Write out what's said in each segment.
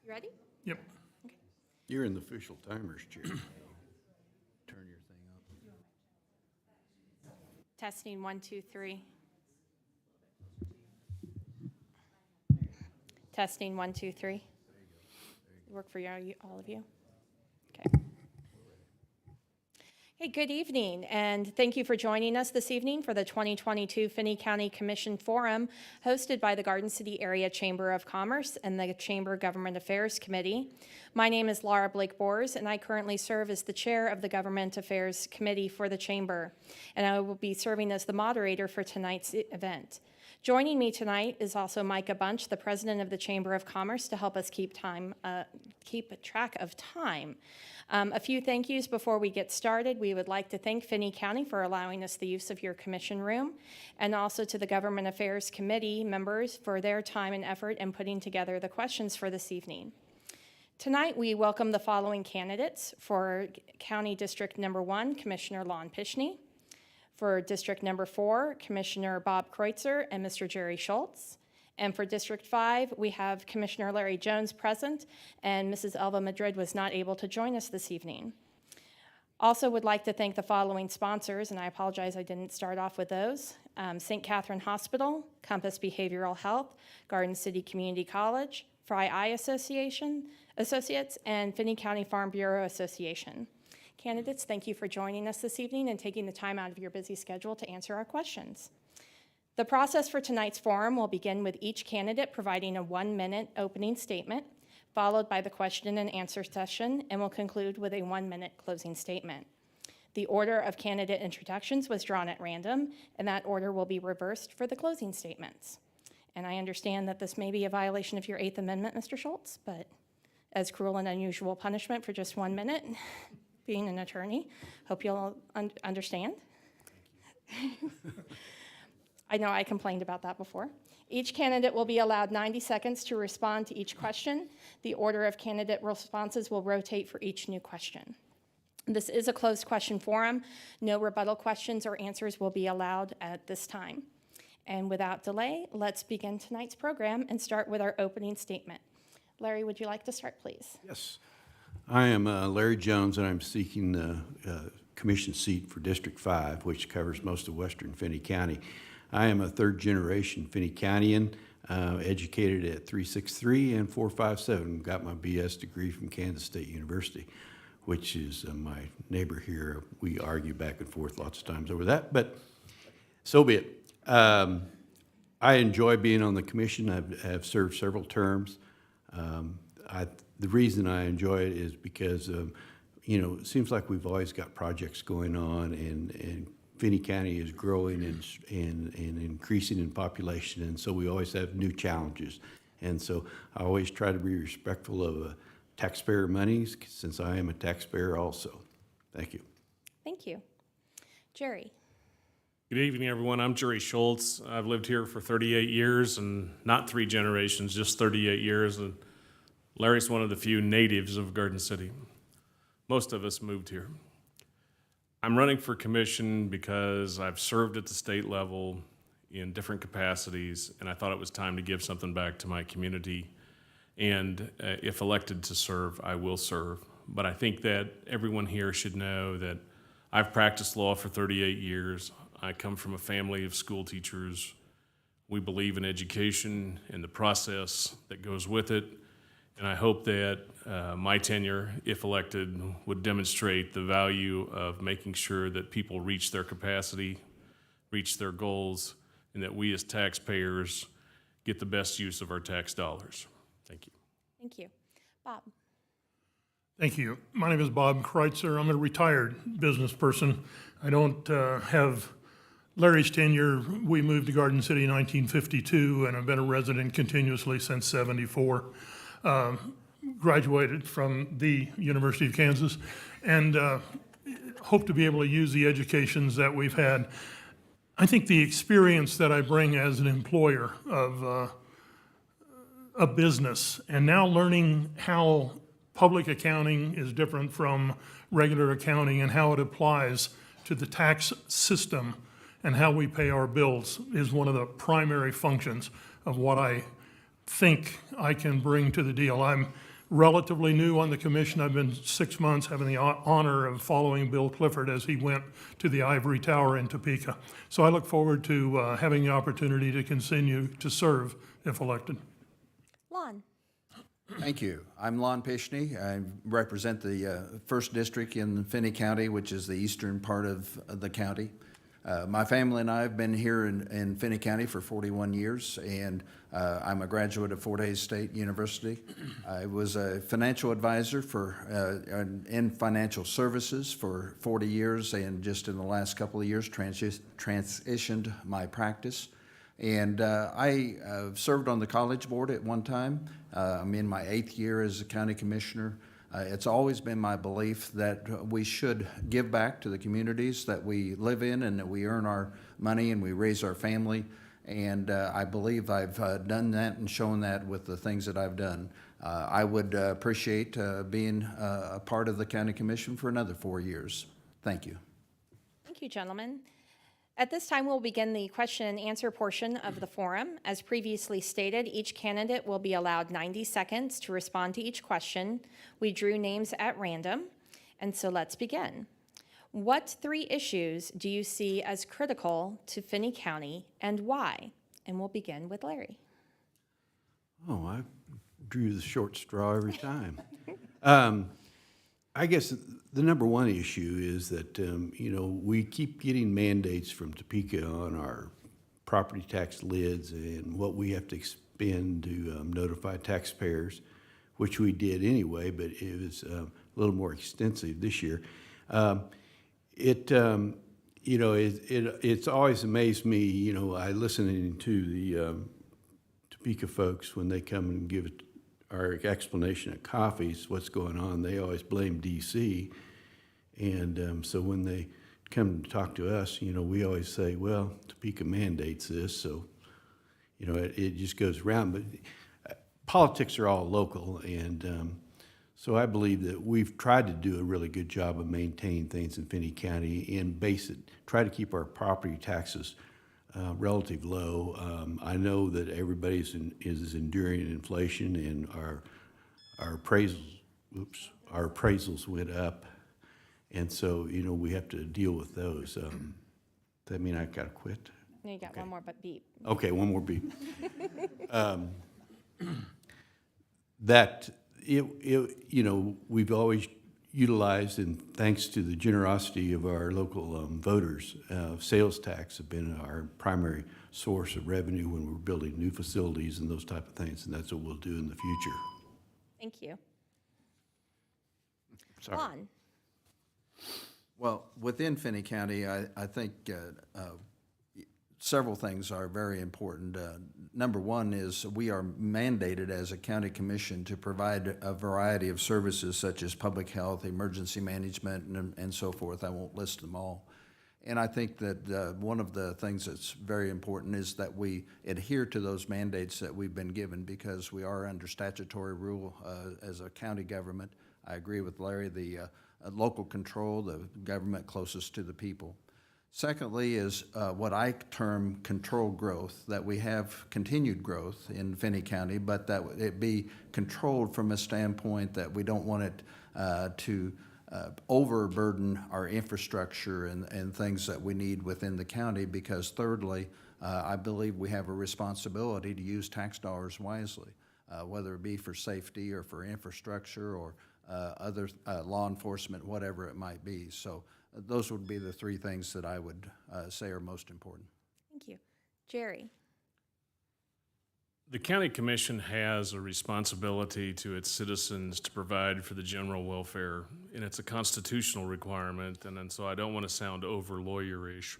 You ready? Yep. You're in the official timer's chair. Turn your thing on. Testing 1, 2, 3. Testing 1, 2, 3. Work for all of you? Okay. Hey, good evening, and thank you for joining us this evening for the 2022 Finney County Commission Forum hosted by the Garden City Area Chamber of Commerce and the Chamber Government Affairs Committee. My name is Laura Blake-Bors, and I currently serve as the chair of the Government Affairs Committee for the Chamber, and I will be serving as the moderator for tonight's event. Joining me tonight is also Micah Bunch, the president of the Chamber of Commerce, to help us keep track of time. A few thank yous before we get started. We would like to thank Finney County for allowing us the use of your commission room, and also to the Government Affairs Committee members for their time and effort in putting together the questions for this evening. Tonight, we welcome the following candidates for County District Number 1, Commissioner Lon Pishney. For District Number 4, Commissioner Bob Kreitzer and Mr. Jerry Schultz. And for District 5, we have Commissioner Larry Jones present, and Mrs. Elva Madrid was not able to join us this evening. Also would like to thank the following sponsors, and I apologize I didn't start off with those. St. Catherine Hospital, Compass Behavioral Health, Garden City Community College, Fry Eye Associates, and Finney County Farm Bureau Association. Candidates, thank you for joining us this evening and taking the time out of your busy schedule to answer our questions. The process for tonight's forum will begin with each candidate providing a 1-minute opening statement, followed by the question and answer session, and will conclude with a 1-minute closing statement. The order of candidate introductions was drawn at random, and that order will be reversed for the closing statements. And I understand that this may be a violation of your 8th Amendment, Mr. Schultz, but as cruel and unusual punishment for just 1 minute, being an attorney, hope you'll understand. I know I complained about that before. Each candidate will be allowed 90 seconds to respond to each question. The order of candidate responses will rotate for each new question. This is a closed question forum. No rebuttal questions or answers will be allowed at this time. And without delay, let's begin tonight's program and start with our opening statement. Larry, would you like to start, please? Yes. I am Larry Jones, and I'm seeking the commission seat for District 5, which covers most of western Finney County. I am a third-generation Finney Countian, educated at 363 and 457. Got my BS degree from Kansas State University, which is my neighbor here. We argue back and forth lots of times over that, but so be it. I enjoy being on the commission. I've served several terms. The reason I enjoy it is because, it seems like we've always got projects going on, and Finney County is growing and increasing in population, and so we always have new challenges. And so I always try to be respectful of taxpayer monies, since I am a taxpayer also. Thank you. Thank you. Jerry. Good evening, everyone. I'm Jerry Schultz. I've lived here for 38 years, and not 3 generations, just 38 years. And Larry's one of the few natives of Garden City. Most of us moved here. I'm running for commission because I've served at the state level in different capacities, and I thought it was time to give something back to my community. And if elected to serve, I will serve. But I think that everyone here should know that I've practiced law for 38 years. I come from a family of school teachers. We believe in education and the process that goes with it. And I hope that my tenure, if elected, would demonstrate the value of making sure that people reach their capacity, reach their goals, and that we as taxpayers get the best use of our tax dollars. Thank you. Thank you. Bob. Thank you. My name is Bob Kreitzer. I'm a retired business person. I don't have Larry's tenure. We moved to Garden City in 1952, and I've been a resident continuously since '74. Graduated from the University of Kansas, and hope to be able to use the educations that we've had. I think the experience that I bring as an employer of a business, and now learning how public accounting is different from regular accounting and how it applies to the tax system and how we pay our bills, is one of the primary functions of what I think I can bring to the deal. I'm relatively new on the commission. I've been 6 months, having the honor of following Bill Clifford as he went to the Ivory Tower in Topeka. So I look forward to having the opportunity to continue to serve if elected. Lon. Thank you. I'm Lon Pishney. I represent the 1st District in Finney County, which is the eastern part of the county. My family and I have been here in Finney County for 41 years, and I'm a graduate of Fort Hays State University. I was a financial advisor in financial services for 40 years, and just in the last couple of years transitioned my practice. And I served on the college board at one time. I'm in my 8th year as a county commissioner. It's always been my belief that we should give back to the communities that we live in and that we earn our money and we raise our family. And I believe I've done that and shown that with the things that I've done. I would appreciate being a part of the county commission for another 4 years. Thank you. Thank you, gentlemen. At this time, we'll begin the question and answer portion of the forum. As previously stated, each candidate will be allowed 90 seconds to respond to each question. We drew names at random, and so let's begin. What 3 issues do you see as critical to Finney County and why? And we'll begin with Larry. Oh, I drew the short straw every time. I guess the number one issue is that, we keep getting mandates from Topeka on our property tax lids and what we have to expend to notify taxpayers, which we did anyway, but it was a little more extensive this year. It's always amazed me, I listen to the Topeka folks when they come and give our explanation at coffees, what's going on. They always blame D.C. And so when they come to talk to us, we always say, well, Topeka mandates this, so, it just goes around. But politics are all local, and so I believe that we've tried to do a really good job of maintaining things in Finney County and try to keep our property taxes relatively low. I know that everybody is enduring inflation, and our appraisals went up, and so we have to deal with those. Does that mean I gotta quit? No, you got Okay. one more, but beep. Okay, one more beat. We've always utilized, and thanks to the generosity of our local voters, sales tax have been our primary source of revenue when we're building new facilities and those type of things, and that's what we'll do in the future. Thank you. Sorry. Lon. Well, within Finney County, I think several things are very important. Number one is we are mandated as a county commission to provide a variety of services such as public health, emergency management, and so forth. I won't list them all. And I think that one of the things that's very important is that we adhere to those mandates that we've been given, because we are under statutory rule as a county government. I agree with Larry, the local control, the government closest to the people. Secondly is what I term controlled growth, that we have continued growth in Finney County, but that it be controlled from a standpoint that we don't want it to overburden our infrastructure and things that we need within the county, because thirdly, I believe we have a responsibility to use tax dollars wisely, whether it be for safety or for infrastructure or other law enforcement, whatever it might be. So those would be the 3 things that I would say are most important. Thank you. Jerry. The county commission has a responsibility to its citizens to provide for the general welfare, and it's a constitutional requirement, and so I don't want to sound over lawyerish.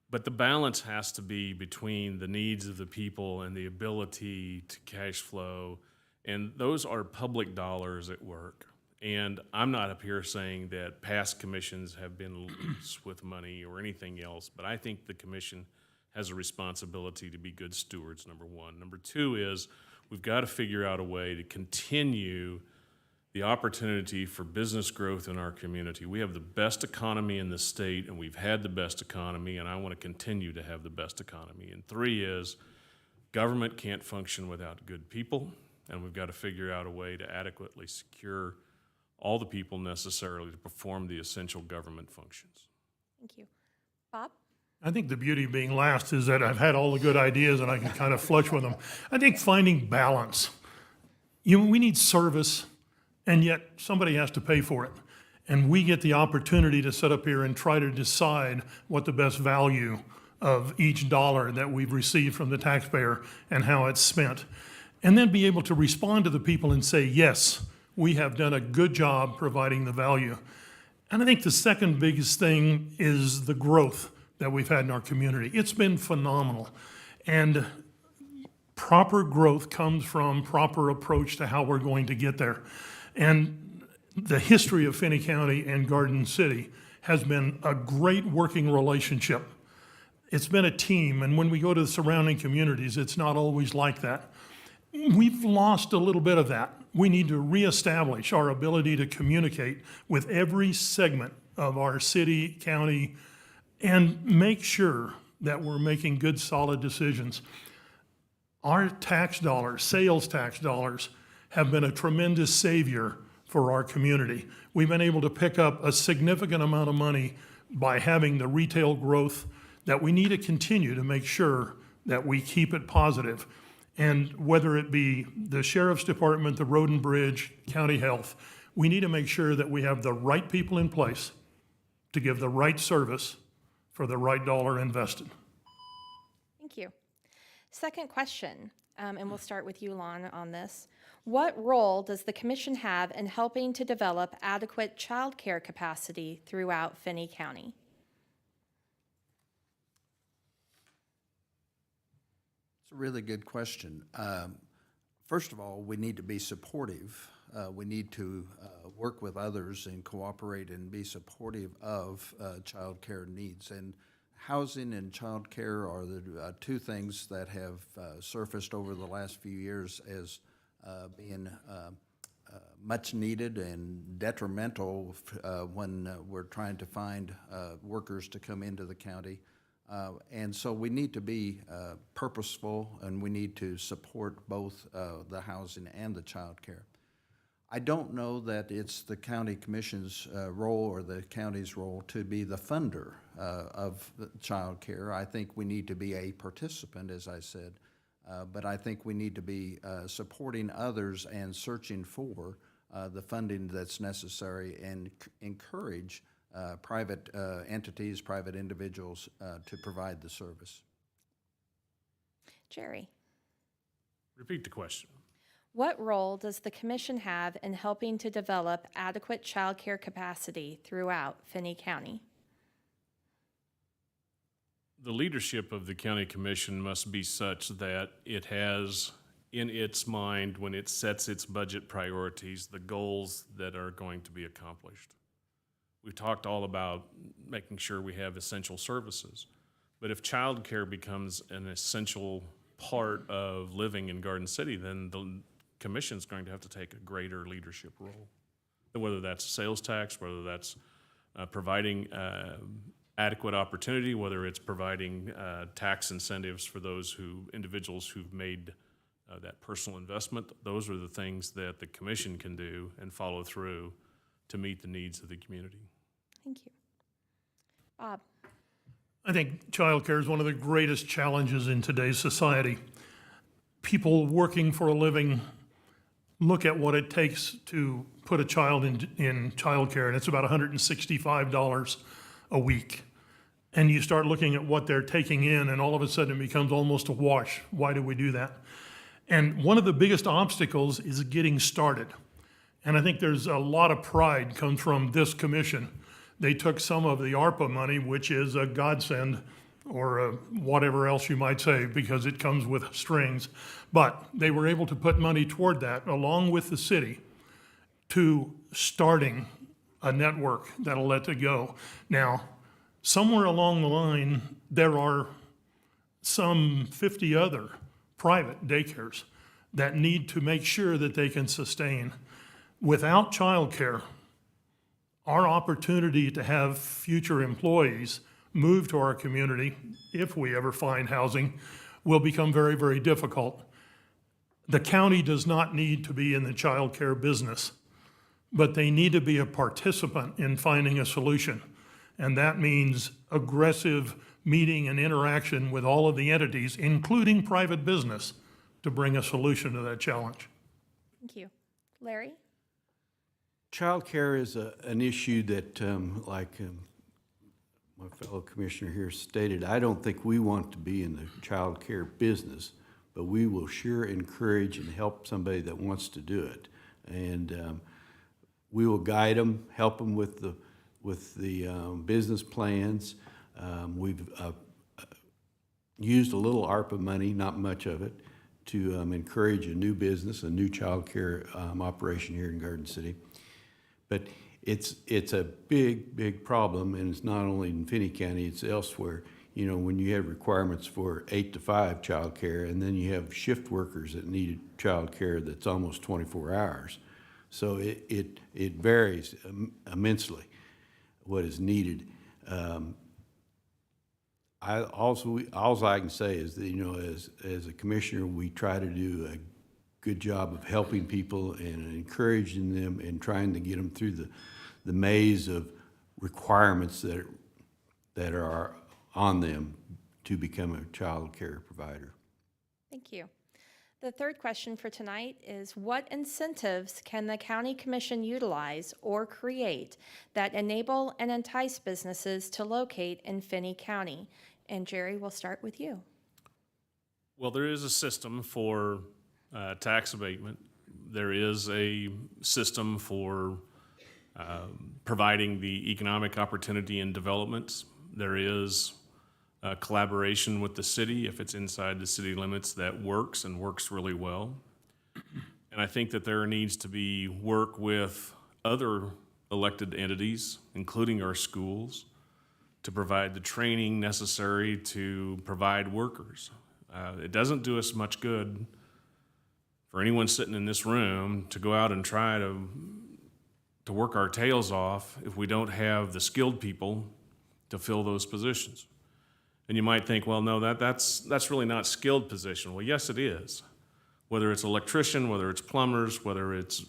But the balance has to be between the needs of the people and the ability to cash flow, and those are public dollars at work. And I'm not up here saying that past commissions have been loose with money or anything else, but I think the commission has a responsibility to be good stewards, number one. Number two is we've got to figure out a way to continue the opportunity for business growth in our community. We have the best economy in the state, and we've had the best economy, and I want to continue to have the best economy. And 3 is government can't function without good people, and we've got to figure out a way to adequately secure all the people necessarily to perform the essential government functions. Thank you. Bob? I think the beauty of being last is that I've had all the good ideas and I can kind of flush with them. I think finding balance. We need service, and yet somebody has to pay for it. And we get the opportunity to sit up here and try to decide what the best value of each dollar that we've received from the taxpayer and how it's spent. And then be able to respond to the people and say, yes, we have done a good job providing the value. And I think the second biggest thing is the growth that we've had in our community. It's been phenomenal. And proper growth comes from proper approach to how we're going to get there. And the history of Finney County and Garden City has been a great working relationship. It's been a team, and when we go to the surrounding communities, it's not always like that. We've lost a little bit of that. We need to reestablish our ability to communicate with every segment of our city, county, and make sure that we're making good, solid decisions. Our tax dollars, sales tax dollars, have been a tremendous savior for our community. We've been able to pick up a significant amount of money by having the retail growth that we need to continue to make sure that we keep it positive. And whether it be the Sheriff's Department, the Road and Bridge, County Health, we need to make sure that we have the right people in place to give the right service for the right dollar invested. Thank you. Second question, and we'll start with you, Lon, on this. What role does the commission have in helping to develop adequate childcare capacity throughout Finney County? It's a really good question. First of all, we need to be supportive. We need to work with others and cooperate and be supportive of child care needs. And housing and child care are the two things that have surfaced over the last few years as being much needed and detrimental when we're trying to find workers to come into the county. And so we need to be purposeful, and we need to support both the housing and the child care. I don't know that it's the county commission's role or the county's role to be the funder of child care. I think we need to be a participant, as I said, but I think we need to be supporting others and searching for the funding that's necessary and encourage private entities, private individuals to provide the service. Jerry, Repeat the question. what role does the commission have in helping to develop adequate childcare capacity throughout Finney County? The leadership of the county commission must be such that it has in its mind, when it sets its budget priorities, the goals that are going to be accomplished. We've talked all about making sure we have essential services, but if childcare becomes an essential part of living in Garden City, then the commission's going to have to take a greater leadership role. And whether that's sales tax, whether that's providing adequate opportunity, whether it's providing tax incentives for those individuals who've made that personal investment, those are the things that the commission can do and follow through to meet the needs of the community. Thank you. Bob? I think childcare is one of the greatest challenges in today's society. People working for a living look at what it takes to put a child in childcare, and it's about $165 a week. And you start looking at what they're taking in, and all of a sudden it becomes almost a wash. Why do we do that? And one of the biggest obstacles is getting started. And I think there's a lot of pride comes from this commission. They took some of the ARPA money, which is a godsend, or whatever else you might say, because it comes with strings. But they were able to put money toward that, along with the city, to starting a network that'll let it go. Now, somewhere along the line, there are some 50 other private daycares that need to make sure that they can sustain. Without childcare, our opportunity to have future employees move to our community, if we ever find housing, will become very, very difficult. The county does not need to be in the child care business, but they need to be a participant in finding a solution. And that means aggressive meeting and interaction with all of the entities, including private business, to bring a solution to that challenge. Thank you. Larry? Childcare is an issue that, my fellow commissioner here stated, I don't think we want to be in the childcare business, but we will sure encourage and help somebody that wants to do it. And we will guide them, help them with the business plans. We've used a little ARPA money, not much of it, to encourage a new business, a new childcare operation here in Garden City. But it's a big problem, and it's not only in Finney County, it's elsewhere. You know, when you have requirements for 8 to 5 childcare, and then you have shift workers that need childcare that's almost 24 hours. So it varies immensely what is needed. All I can say is that, you know, as a commissioner, we try to do a good job of helping people and encouraging them and trying to get them through the maze of requirements that are on them to become a child care provider. Thank you. The third question for tonight is, what incentives can the county commission utilize or create that enable and entice businesses to locate in Finney County? And Jerry, we'll start with you. Well, there is a system for tax abatement. There is a system for providing the economic opportunity and developments. There is collaboration with the city, if it's inside the city limits, that works and works really well. And I think that there needs to be work with other elected entities, including our schools, to provide the training necessary to provide workers. It doesn't do us much good for anyone sitting in this room to go out and try to work our tails off if we don't have the skilled people to fill those positions. And you might think, well, no, that's really not skilled position. Well, yes, it is. Whether it's electrician, whether it's plumbers, whether it's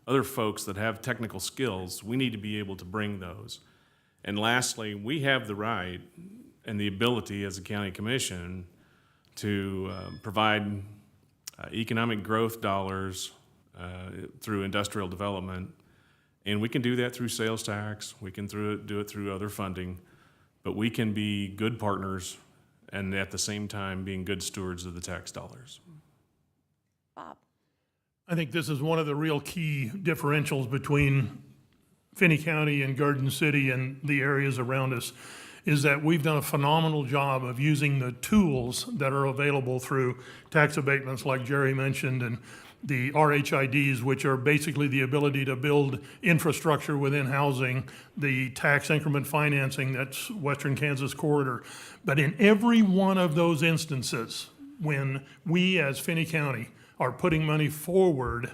other folks that have technical skills, we need to be able to bring those. And lastly, we have the right and the ability as a county commission to provide economic growth dollars through industrial development. And we can do that through sales tax. We can do it through other funding. But we can be good partners and at the same time being good stewards of the tax dollars. Bob? I think this is one of the real key differentials between Finney County and Garden City and the areas around us, is that we've done a phenomenal job of using the tools that are available through tax abatements like Jerry mentioned, and the RHIDs, which are basically the ability to build infrastructure within housing, the tax increment financing, that's Western Kansas Corridor. But in every one of those instances, when we as Finney County are putting money forward,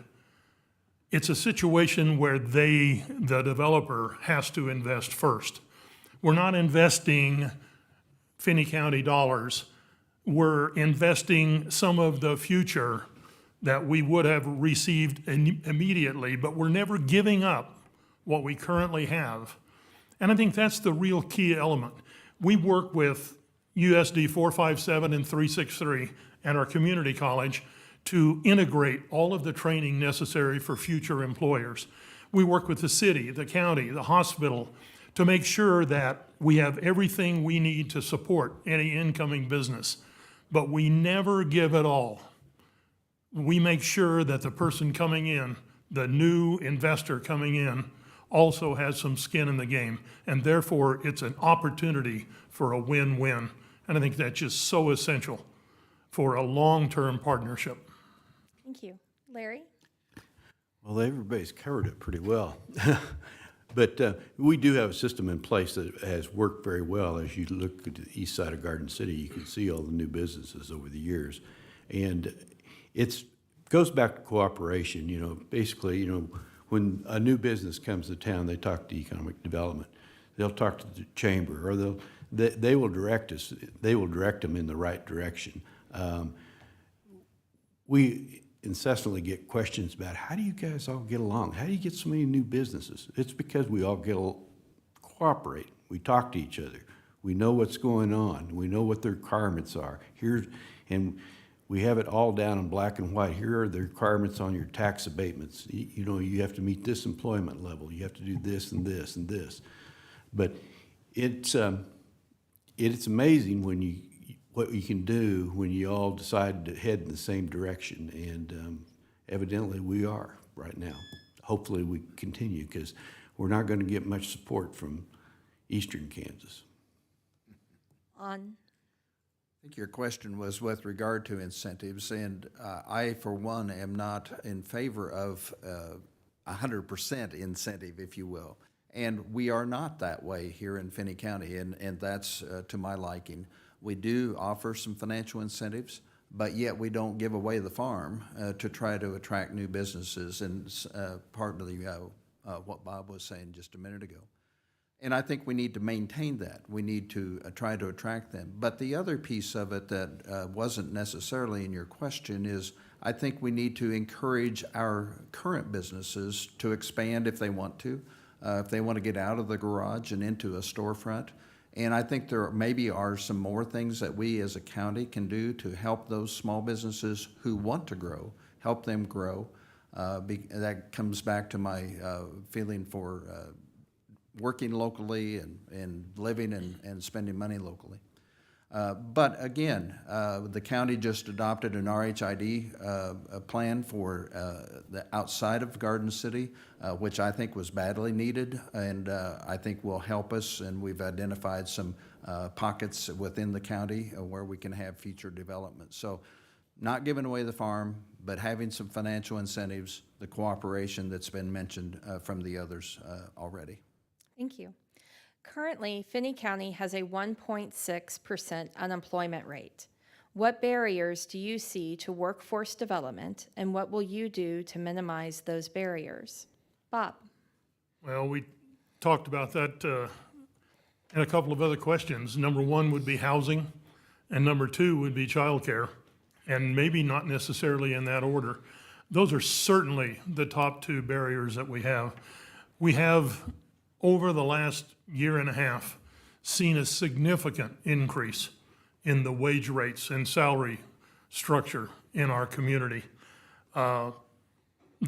it's a situation where the developer, has to invest first. We're not investing Finney County dollars. We're investing some of the future that we would have received immediately, but we're never giving up what we currently have. And I think that's the real key element. We work with USD 457 and 363 and our community college to integrate all of the training necessary for future employers. We work with the city, the county, the hospital to make sure that we have everything we need to support any incoming business, but we never give it all. We make sure that the person coming in, the new investor coming in, also has some skin in the game, and therefore it's an opportunity for a win-win. And I think that's just so essential for a long-term partnership. Thank you. Larry? Well, everybody's covered it pretty well. But we do have a system in place that has worked very well. As you look at the east side of Garden City, you can see all the new businesses over the years. And it goes back to cooperation. You know, basically, you know, when a new business comes to town, they talk to economic development. They'll talk to the chamber, or they will direct us. They will direct them in the right direction. we incessantly get questions about, how do you guys all get along? How do you get so many new businesses? It's because we all cooperate. We talk to each other. We know what's going on. We know what the requirements are. And we have it all down in black and white. Here are the requirements on your tax abatements. You know, you have to meet this employment level. You have to do this and this and this. But it's amazing what you can do when you all decide to head in the same direction. And evidently we are right now. Hopefully we continue, because we're not going to get much support from eastern Kansas. On. I think your question was with regard to incentives, and I, for one, am not in favor of 100% incentive, if you will. And we are not that way here in Finney County, and that's to my liking. We do offer some financial incentives, but yet we don't give away the farm to try to attract new businesses, and partly what Bob was saying just a minute ago. And I think we need to maintain that. We need to try to attract them. But the other piece of it that wasn't necessarily in your question is, I think we need to encourage our current businesses to expand if they want to get out of the garage and into a storefront. And I think there maybe are some more things that we as a county can do to help those small businesses who want to grow, help them grow. That comes back to my feeling for working locally and living and spending money locally. But again, the county just adopted an RHID plan for the outside of Garden City, which I think was badly needed, and I think will help us, and we've identified some pockets within the county where we can have future development. So not giving away the farm, but having some financial incentives, the cooperation that's been mentioned from the others already. Thank you. Currently, Finney County has a 1.6% unemployment rate. What barriers do you see to workforce development, and what will you do to minimize those barriers? Bob? Well, we talked about that and a couple of other questions. Number one would be housing, and number two would be childcare, and maybe not necessarily in that order. Those are certainly the top two barriers that we have. We have, over the last year and a half, seen a significant increase in the wage rates and salary structure in our community. The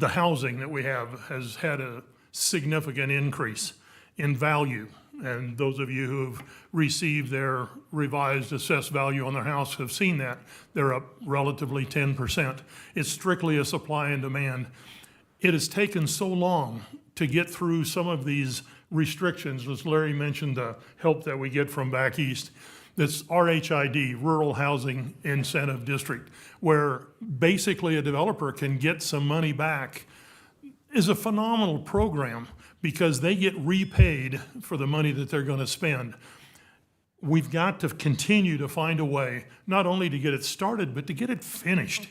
housing that we have has had a significant increase in value. And those of you who have received their revised assessed value on their house have seen that. They're up relatively 10%. It's strictly a supply and demand. It has taken so long to get through some of these restrictions, as Larry mentioned, the help that we get from back east. This RHID, Rural Housing Incentive District, where basically a developer can get some money back, is a phenomenal program because they get repaid for the money that they're going to spend. We've got to continue to find a way, not only to get it started, but to get it finished.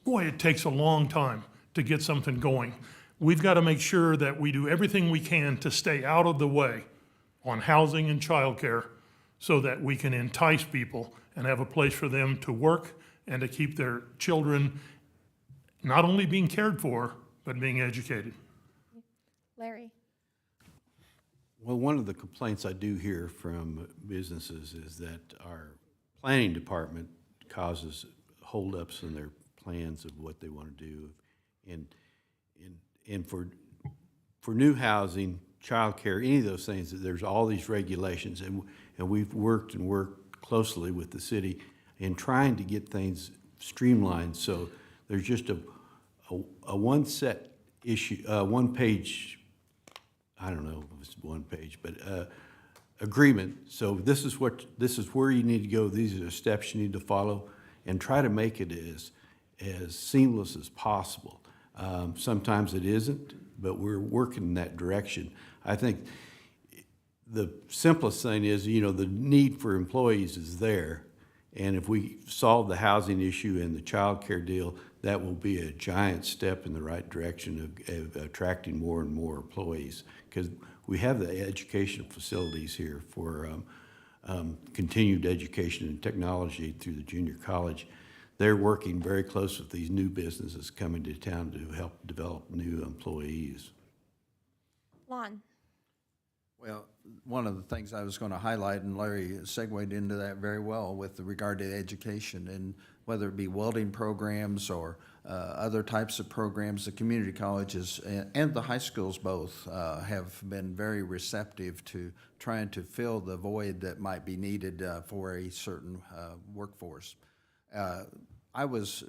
Boy, it takes a long time to get something going. We've got to make sure that we do everything we can to stay out of the way on housing and childcare so that we can entice people and have a place for them to work and to keep their children not only being cared for, but being educated. Larry? Well, one of the complaints I do hear from businesses is that our planning department causes holdups in their plans of what they want to do. And for new housing, childcare, any of those things, there's all these regulations, and we've worked closely with the city in trying to get things streamlined. So there's just a one set issue, one page, I don't know if it's one page, but agreement. So this is where you need to go. These are the steps you need to follow, and try to make it as seamless as possible. Sometimes it isn't, but we're working in that direction. I think the simplest thing is, the need for employees is there. And if we solve the housing issue and the child care deal, that will be a giant step in the right direction of attracting more and more employees. Because we have the educational facilities here for continued education and technology through the junior college. they're working very close with these new businesses coming to town to help develop new employees. Lon? Well, one of the things I was going to highlight, and Larry segued into that very well with regard to education, and whether it be welding programs or other types of programs, the community colleges and the high schools both have been very receptive to trying to fill the void that might be needed for a certain workforce. I was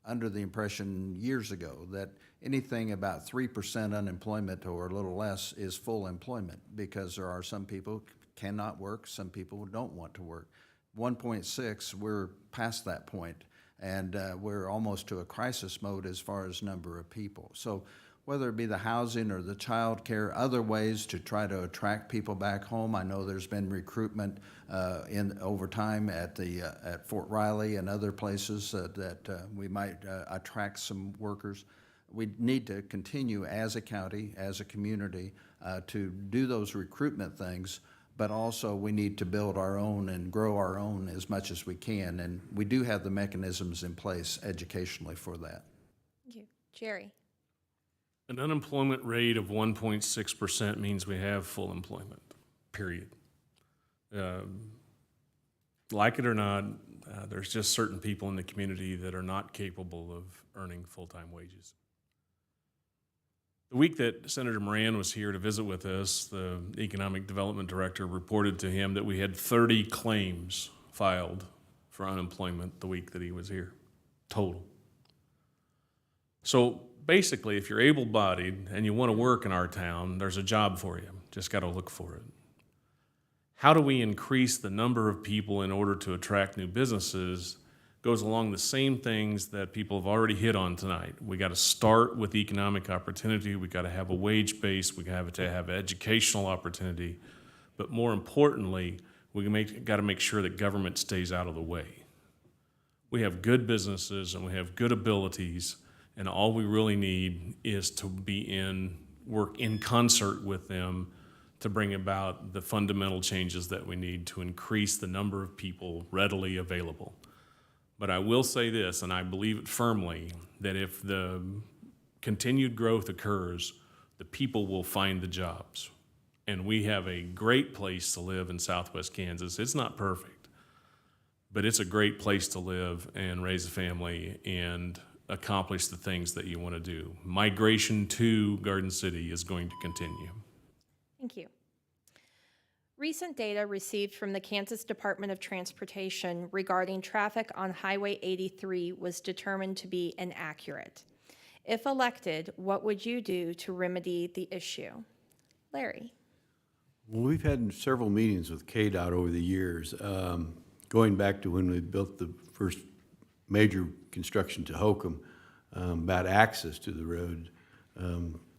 under the impression years ago that anything about 3% unemployment or a little less is full employment, because there are some people who cannot work, some people who don't want to work. 1.6, we're past that point, and we're almost to a crisis mode as far as number of people. So whether it be the housing or the child care, other ways to try to attract people back home. I know there's been recruitment over time at Fort Riley and other places that we might attract some workers. We need to continue as a county, as a community, to do those recruitment things, but also we need to build our own and grow our own as much as we can. And we do have the mechanisms in place educationally for that. Thank you. Jerry? An unemployment rate of 1.6% means we have full employment, period. Like it or not, there's just certain people in the community that are not capable of earning full-time wages. The week that Senator Moran was here to visit with us, the Economic Development Director reported to him that we had 30 claims filed for unemployment the week that he was here, total. So basically, if you're able-bodied and you want to work in our town, there's a job for you. Just got to look for it. How do we increase the number of people in order to attract new businesses goes along the same things that people have already hit on tonight. We got to start with economic opportunity. We got to have a wage base. We got to have educational opportunity. But more importantly, we got to make sure that government stays out of the way. We have good businesses and we have good abilities, and all we really need is to work in concert with them to bring about the fundamental changes that we need to increase the number of people readily available. But I will say this, and I believe it firmly, that if the continued growth occurs, the people will find the jobs. And we have a great place to live in Southwest Kansas. It's not perfect, but it's a great place to live and raise a family and accomplish the things that you want to do. Migration to Garden City is going to continue. Thank you. Recent data received from the Kansas Department of Transportation regarding traffic on Highway 83 was determined to be inaccurate. If elected, what would you do to remedy the issue? Larry? Well, we've had several meetings with KDOT over the years, going back to when we built the first major construction to Holcomb, about access to the road.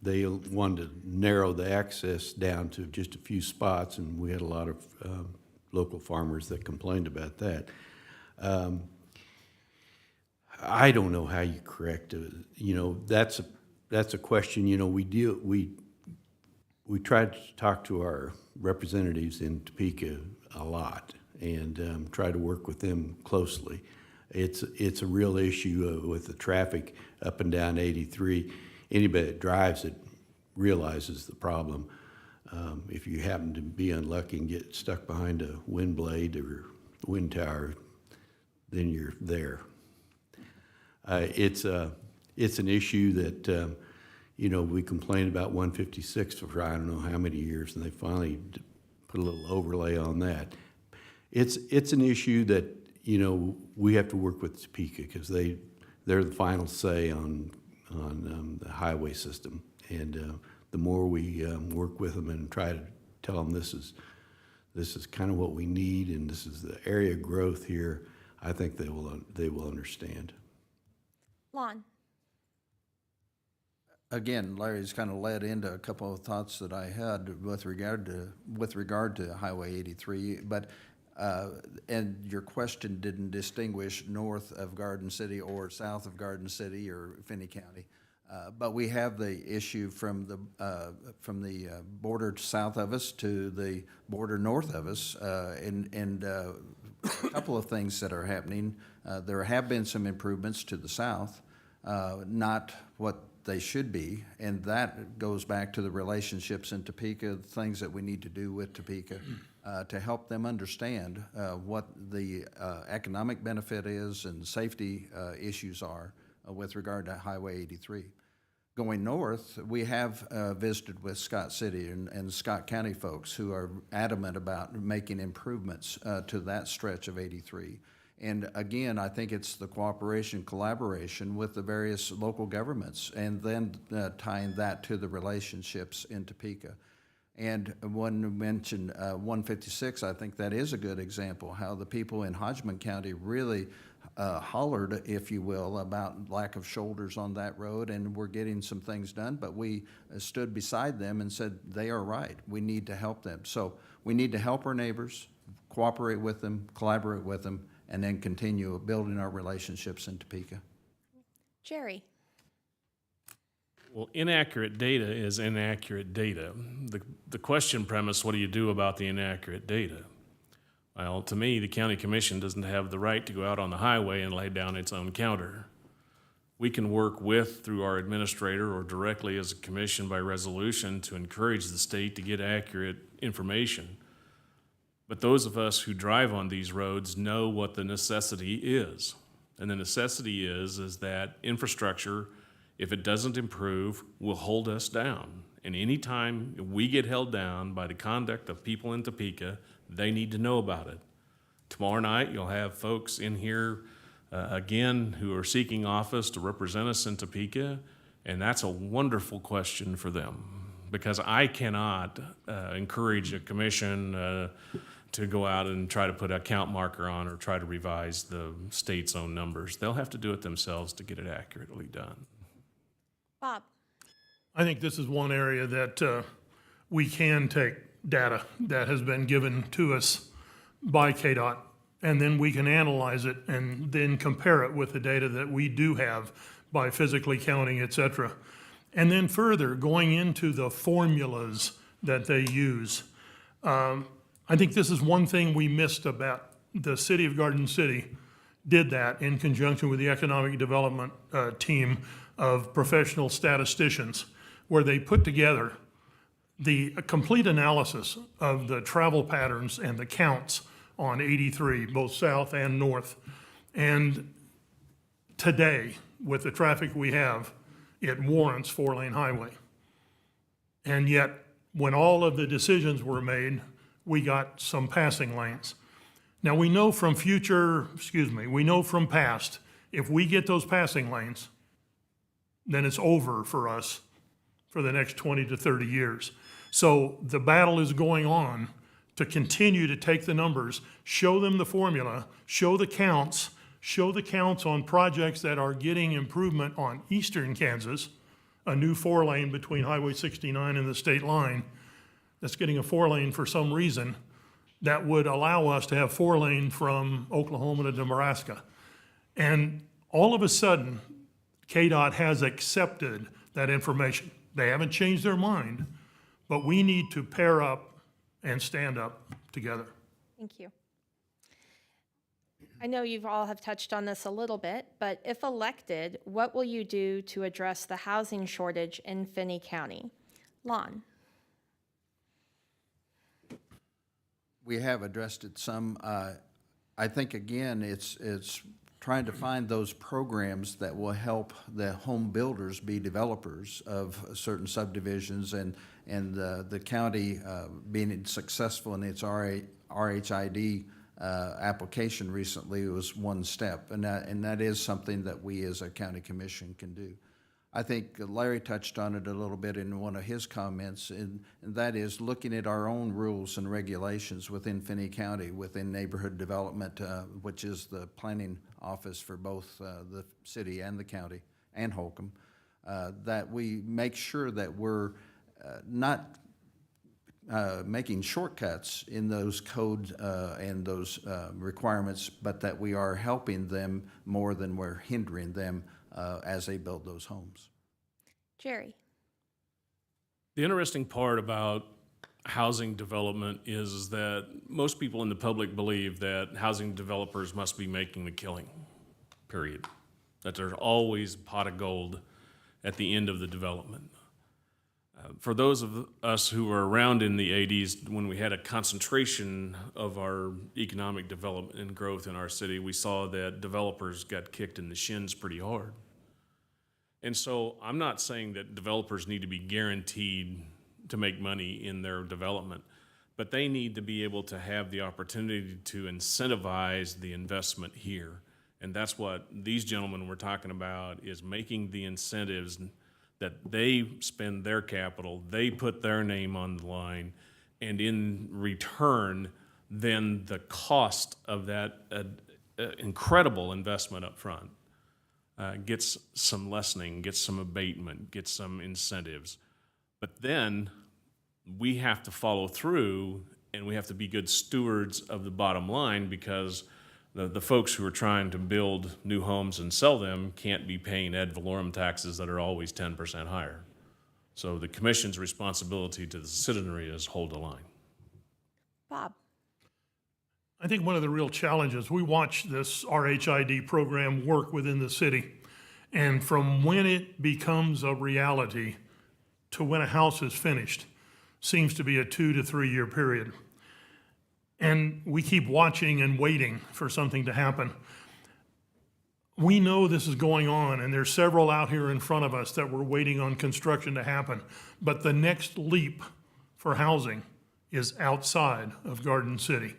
They wanted to narrow the access down to just a few spots, and we had a lot of local farmers that complained about that. I don't know how you correct it. That's a question. We try to talk to our representatives in Topeka a lot and try to work with them closely. It's a real issue with the traffic up and down 83. Anybody that drives it realizes the problem. If you happen to be unlucky and get stuck behind a wind blade or wind tower, then you're there. It's an issue that we complained about 156 for I don't know how many years, and they finally put a little overlay on that. It's an issue that we have to work with Topeka because they're the final say on the highway system, and the more we work with them and try to tell them this is kind of what we need and this is the area of growth here, I think they will understand. Lon? Again, Larry's kind of led into a couple of thoughts that I had with regard to Highway 83, but and your question didn't distinguish north of Garden City or south of Garden City or Finney County. But we have the issue from the border south of us to the border north of us, and a couple of things that are happening. There have been some improvements to the south, not what they should be, and that goes back to the relationships in Topeka, the things that we need to do with Topeka to help them understand what the economic benefit is and safety issues are with regard to Highway 83. Going north, we have visited with Scott City and Scott County folks who are adamant about making improvements to that stretch of 83. And again, I think it's the cooperation, collaboration with the various local governments, and then tying that to the relationships in Topeka. And when you mentioned 156, I think that is a good example, how the people in Hodgman County really hollered, if you will, about lack of shoulders on that road, and we're getting some things done, but we stood beside them and said, they are right, we need to help them. So we need to help our neighbors, cooperate with them, collaborate with them, and then continue building our relationships in Topeka. Jerry? Well, inaccurate data is inaccurate data. The question premise, what do you do about the inaccurate data? Well, to me, the county commission doesn't have the right to go out on the highway and lay down its own counter. We can work through our administrator or directly as a commission by resolution to encourage the state to get accurate information. But those of us who drive on these roads know what the necessity is. And the necessity is that infrastructure, if it doesn't improve, will hold us down. And anytime we get held down by the conduct of people in Topeka, they need to know about it. Tomorrow night, you'll have folks in here again who are seeking office to represent us in Topeka, and that's a wonderful question for them, because I cannot encourage a commission to go out and try to put a count marker on or try to revise the state's own numbers. They'll have to do it themselves to get it accurately done. Bob? I think this is one area that we can take data that has been given to us by KDOT, and then we can analyze it and then compare it with the data that we do have by physically counting, et cetera. And then further, going into the formulas that they use. I think this is one thing we missed about the city of Garden City did that in conjunction with the economic development team of professional statisticians, where they put together the complete analysis of the travel patterns and the counts on 83, both south and north. And today, with the traffic we have, it warrants four-lane highway. And yet, when all of the decisions were made, we got some passing lanes. Now, we know from past, if we get those passing lanes, then it's over for us for the next 20 to 30 years. So the battle is going on to continue to take the numbers, show them the formula, show the counts on projects that are getting improvement on eastern Kansas, a new four-lane between Highway 69 and the state line that's getting a four-lane for some reason, that would allow us to have four-lane from Oklahoma to Nebraska. And all of a sudden, KDOT has accepted that information. They haven't changed their mind, but we need to pair up and stand up together. Thank you. I know you've all have touched on this a little bit, but if elected, what will you do to address the housing shortage in Finney County? Lon? We have addressed it some. I think, again, it's trying to find those programs that will help the home builders be developers of certain subdivisions, and the county being successful in its RHID application recently was one step, and that is something that we as a county commission can do. I think Larry touched on it a little bit in one of his comments, and that is looking at our own rules and regulations within Finney County, within neighborhood development, which is the planning office for both the city and the county and Holcomb, that we make sure that we're not making shortcuts in those codes and those requirements, but that we are helping them more than we're hindering them as they build those homes. Jerry. The interesting part about housing development is that most people in the public believe that housing developers must be making the killing, period. That there's always a pot of gold at the end of the development. For those of us who were around in the 80s, when we had a concentration of our economic development and growth in our city, we saw that developers got kicked in the shins pretty hard. And so I'm not saying that developers need to be guaranteed to make money in their development, but they need to be able to have the opportunity to incentivize the investment here. And that's what these gentlemen were talking about, is making the incentives that they spend their capital, they put their name on the line, and in return, then the cost of that incredible investment up front gets some lessening, gets some abatement, gets some incentives. But then we have to follow through, and we have to be good stewards of the bottom line, because the folks who are trying to build new homes and sell them can't be paying ad valorem taxes that are always 10% higher. So the commission's responsibility to the citizenry is hold the line. Bob. I think one of the real challenges, we watch this RHID program work within the city, and from when it becomes a reality to when a house is finished seems to be a 2 to 3 year period. And we keep watching and waiting for something to happen. We know this is going on, and there's several out here in front of us that we're waiting on construction to happen. But the next leap for housing is outside of Garden City,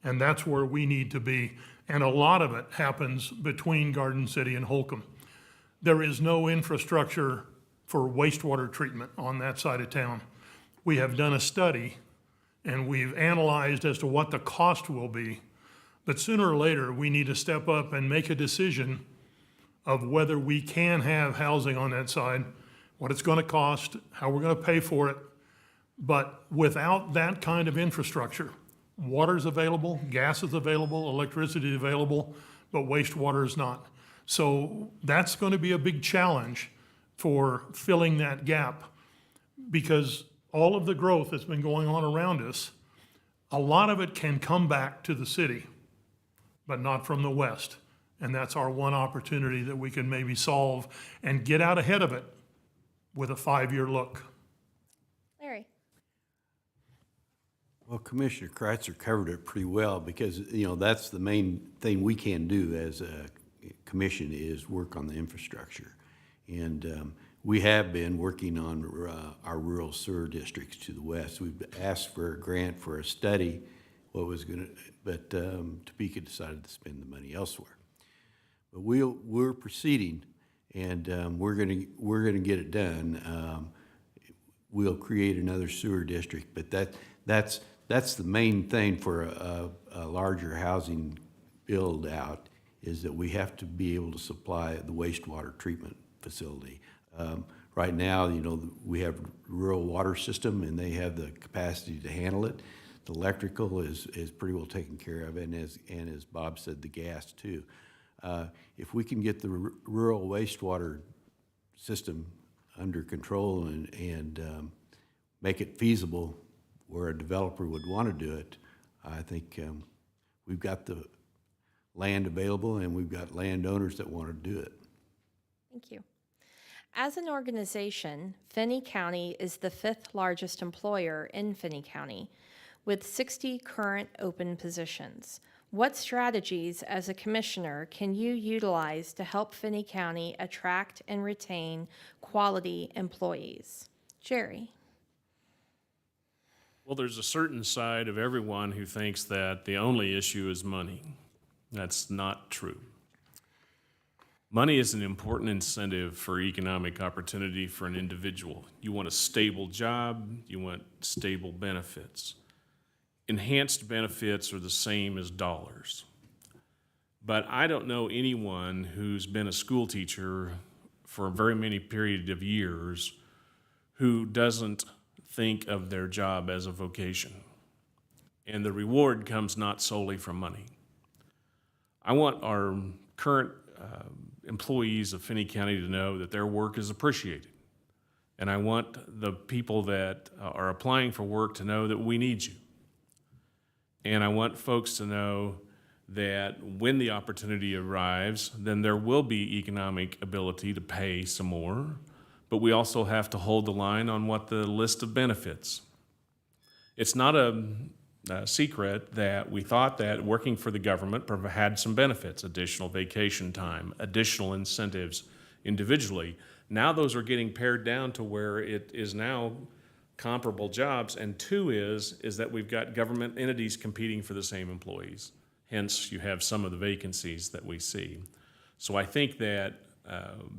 and that's where we need to be. And a lot of it happens between Garden City and Holcomb. There is no infrastructure for wastewater treatment on that side of town. We have done a study, and we've analyzed as to what the cost will be. But sooner or later, we need to step up and make a decision of whether we can have housing on that side, what it's going to cost, how we're going to pay for it. But without that kind of infrastructure, water's available, gas is available, electricity is available, but wastewater is not. So that's going to be a big challenge for filling that gap, because all of the growth that's been going on around us, a lot of it can come back to the city, but not from the west. And that's our one opportunity that we can maybe solve and get out ahead of it with a 5-year look. Larry. Well, Commissioner Kreitzer covered it pretty well, because, that's the main thing we can do as a commission, is work on the infrastructure. And we have been working on our rural sewer districts to the west. We've asked for a grant for a study, but Topeka decided to spend the money elsewhere. But we're proceeding, and we're gonna get it done. We'll create another sewer district, but that's the main thing for a larger housing build out, is that we have to be able to supply the wastewater treatment facility. Right now, we have rural water system, and they have the capacity to handle it. The electrical is pretty well taken care of, and as Bob said, the gas too. If we can get the rural wastewater system under control and make it feasible where a developer would want to do it, I think we've got the land available, and we've got landowners that want to do it. Thank you. As an organization, Finney County is the 5th largest employer in Finney County, with 60 current open positions. What strategies as a commissioner can you utilize to help Finney County attract and retain quality employees? Jerry. Well, there's a certain side of everyone who thinks that the only issue is money. That's not true. Money is an important incentive for economic opportunity for an individual. You want a stable job, you want stable benefits. Enhanced benefits are the same as dollars. But I don't know anyone who's been a school teacher for a very many period of years who doesn't think of their job as a vocation. And the reward comes not solely from money. I want our current employees of Finney County to know that their work is appreciated. And I want the people that are applying for work to know that we need you. And I want folks to know that when the opportunity arrives, then there will be economic ability to pay some more, but we also have to hold the line on what the list of benefits. It's not a secret that we thought that working for the government had some benefits, additional vacation time, additional incentives individually. Now those are getting pared down to where it is now comparable jobs, and two is that we've got government entities competing for the same employees. Hence, you have some of the vacancies that we see. So I think that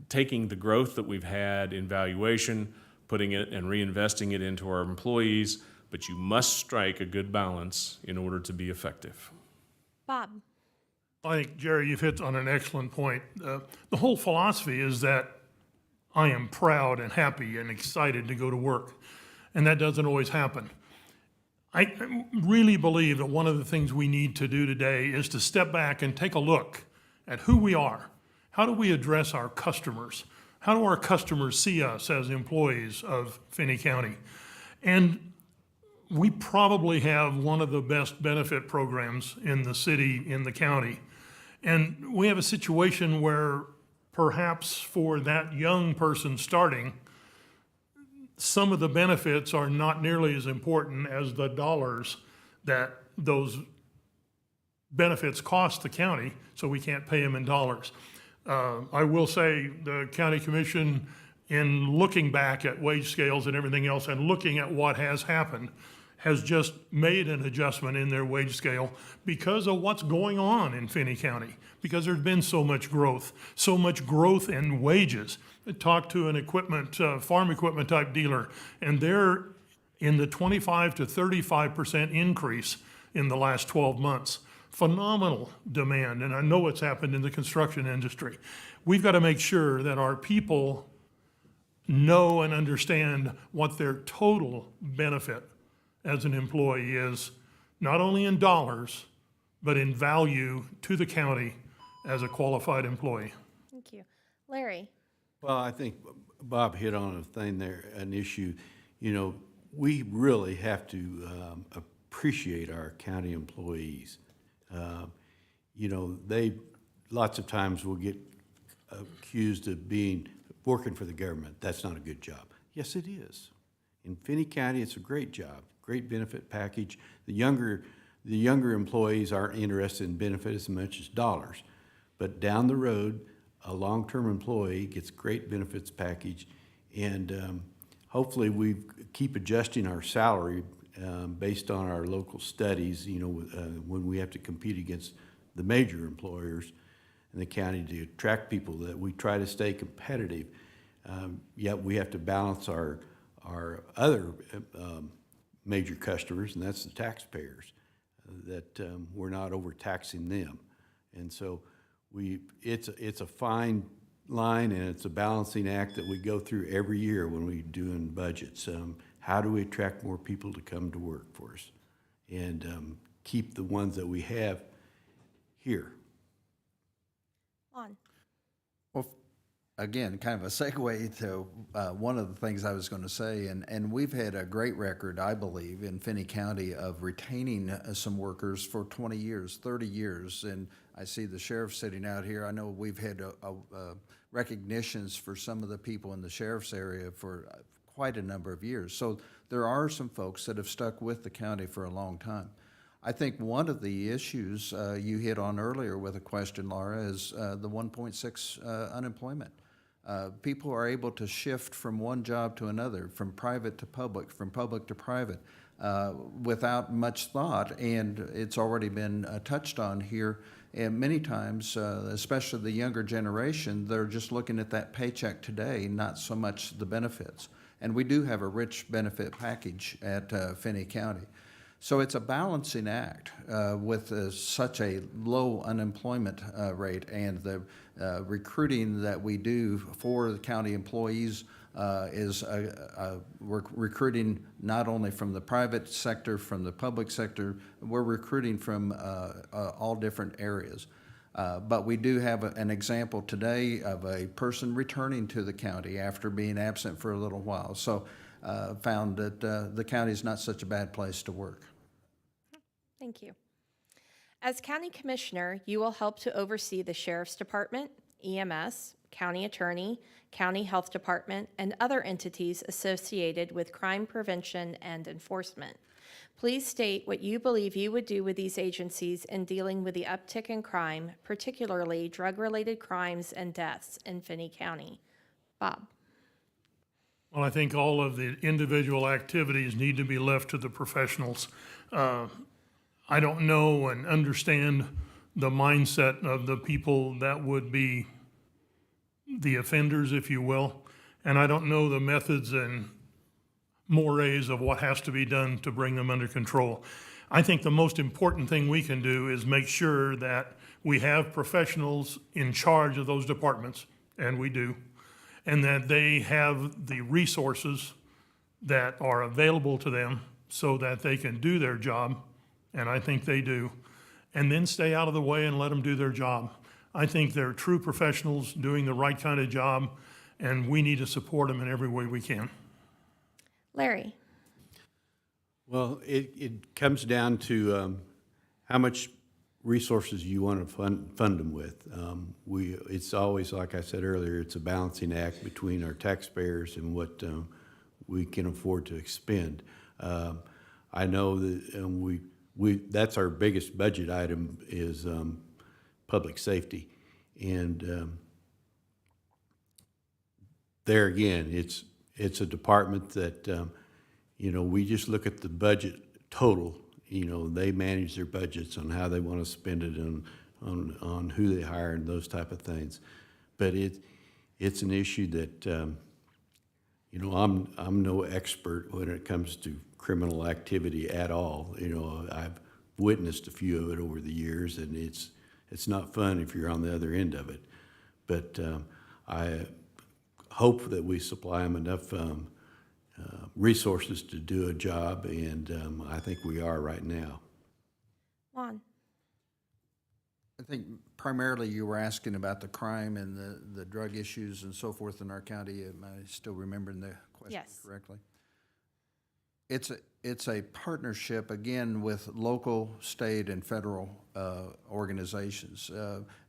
taking the growth that we've had in valuation, putting it and reinvesting it into our employees, but you must strike a good balance in order to be effective. Bob? I think, Jerry, you've hit on an excellent point. The whole philosophy is that I am proud and happy and excited to go to work, and that doesn't always happen. I really believe that one of the things we need to do today is to step back and take a look at who we are. How do we address our customers? How do our customers see us as employees of Finney County? And we probably have one of the best benefit programs in the city, in the county. And we have a situation where perhaps for that young person starting, some of the benefits are not nearly as important as the dollars that those benefits cost the county, so we can't pay them in dollars. I will say the county commission, in looking back at wage scales and everything else and looking at what has happened, has just made an adjustment in their wage scale because of what's going on in Finney County, because there's been so much growth in wages. I talked to an equipment, farm equipment type dealer, and they're in the 25 to 35% increase in the last 12 months. Phenomenal demand, and I know what's happened in the construction industry. We've got to make sure that our people know and understand what their total benefit as an employee is, not only in dollars, but in value to the county as a qualified employee. Thank you. Larry? Well, I think Bob hit on a thing there, an issue. You know, we really have to appreciate our county employees. You know, they lots of times will get accused of working for the government. That's not a good job. Yes, it is. In Finney County, it's a great job, great benefit package. The younger employees aren't interested in benefit as much as dollars. But down the road, a long-term employee gets great benefits package, and hopefully we keep adjusting our salary based on our local studies, you know, when we have to compete against the major employers in the county to attract people, that we try to stay competitive. Yet we have to balance our other major customers, and that's the taxpayers, that we're not overtaxing them. And so it's a fine line, and it's a balancing act that we go through every year when we're doing budgets. How do we attract more people to come to work for us and keep the ones that we have here? On. Well, again, kind of a segue to one of the things I was going to say, and we've had a great record, I believe, in Finney County of retaining some workers for 20 years, 30 years, and I see the sheriff sitting out here. I know we've had recognitions for some of the people in the sheriff's area for quite a number of years. So there are some folks that have stuck with the county for a long time. I think one of the issues you hit on earlier with a question, Laura, is the 1.6 unemployment. People are able to shift from one job to another, from private to public, from public to private, without much thought, and it's already been touched on here. And many times, especially the younger generation, they're just looking at that paycheck today, not so much the benefits. And we do have a rich benefit package at Finney County. So it's a balancing act with such a low unemployment rate, and the recruiting that we do for the county employees is we're recruiting not only from the private sector, from the public sector, we're recruiting from all different areas. But we do have an example today of a person returning to the county after being absent for a little while. So found that the county is not such a bad place to work. Thank you. As County Commissioner, you will help to oversee the Sheriff's Department, EMS, County Attorney, County Health Department, and other entities associated with crime prevention and enforcement. Please state what you believe you would do with these agencies in dealing with the uptick in crime, particularly drug-related crimes and deaths in Finney County. Bob. Well, I think all of the individual activities need to be left to the professionals. I don't know and understand the mindset of the people that would be the offenders, if you will, and I don't know the methods and mores of what has to be done to bring them under control. I think the most important thing we can do is make sure that we have professionals in charge of those departments, and we do, and that they have the resources that are available to them so that they can do their job, and I think they do, and then stay out of the way and let them do their job. I think they're true professionals doing the right kind of job, and we need to support them in every way we can. Larry. Well, it comes down to how much resources you want to fund them with. It's always, like I said earlier, it's a balancing act between our taxpayers and what we can afford to expend. I know that that's our biggest budget item is public safety. And there again, it's a department that, we just look at the budget total. They manage their budgets on how they want to spend it on who they hire and those type of things. But it's an issue that, I'm no expert when it comes to criminal activity at all. I've witnessed a few of it over the years, and it's not fun if you're on the other end of it. But I hope that we supply them enough resources to do a job, and I think we are right now. Juan. I think primarily you were asking about the crime and the drug issues and so forth in our county. Am I still remembering the question Yes. correctly? It's a partnership, again, with local, state, and federal organizations.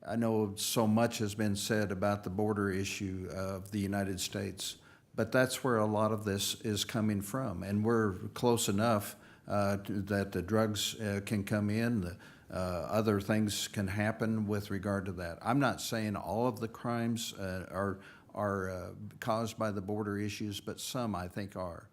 I know so much has been said about the border issue of the United States, but that's where a lot of this is coming from. And we're close enough that the drugs can come in, other things can happen with regard to that. I'm not saying all of the crimes are caused by the border issues, but some I think are.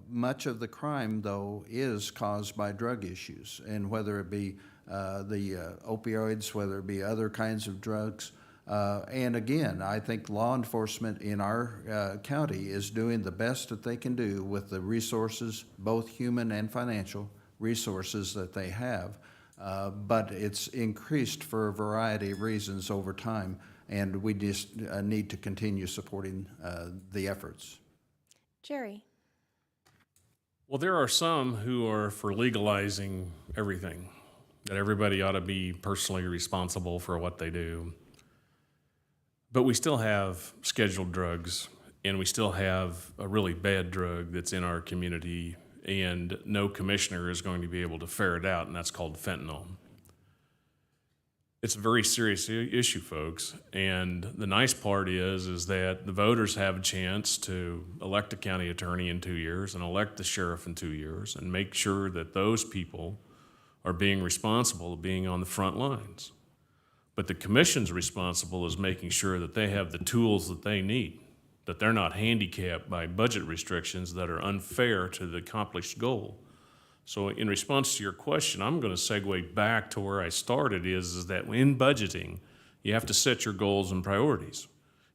Much of the crime, though, is caused by drug issues, and whether it be the opioids, whether it be other kinds of drugs. And again, I think law enforcement in our county is doing the best that they can do with the resources, both human and financial resources that they have. But it's increased for a variety of reasons over time, and we just need to continue supporting the efforts. Jerry. Well, there are some who are for legalizing everything, that everybody ought to be personally responsible for what they do. But we still have scheduled drugs, and we still have a really bad drug that's in our community, and no commissioner is going to be able to ferret out, and that's called fentanyl. It's a very serious issue, folks, and the nice part is that the voters have a chance to elect a county attorney in 2 years and elect the sheriff in 2 years and make sure that those people are being responsible of being on the front lines. But the commission's responsible is making sure that they have the tools that they need, that they're not handicapped by budget restrictions that are unfair to the accomplished goal. So in response to your question, I'm going to segue back to where I started is that in budgeting, you have to set your goals and priorities.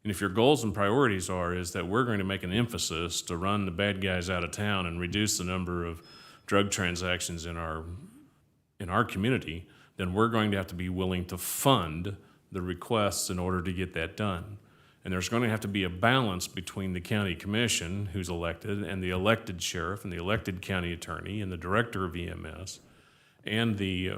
And if your goals and priorities is that we're going to make an emphasis to run the bad guys out of town and reduce the number of drug transactions in our community, then we're going to have to be willing to fund the requests in order to get that done. And there's going to have to be a balance between the county commission, who's elected, and the elected sheriff, and the elected county attorney, and the director of EMS, and the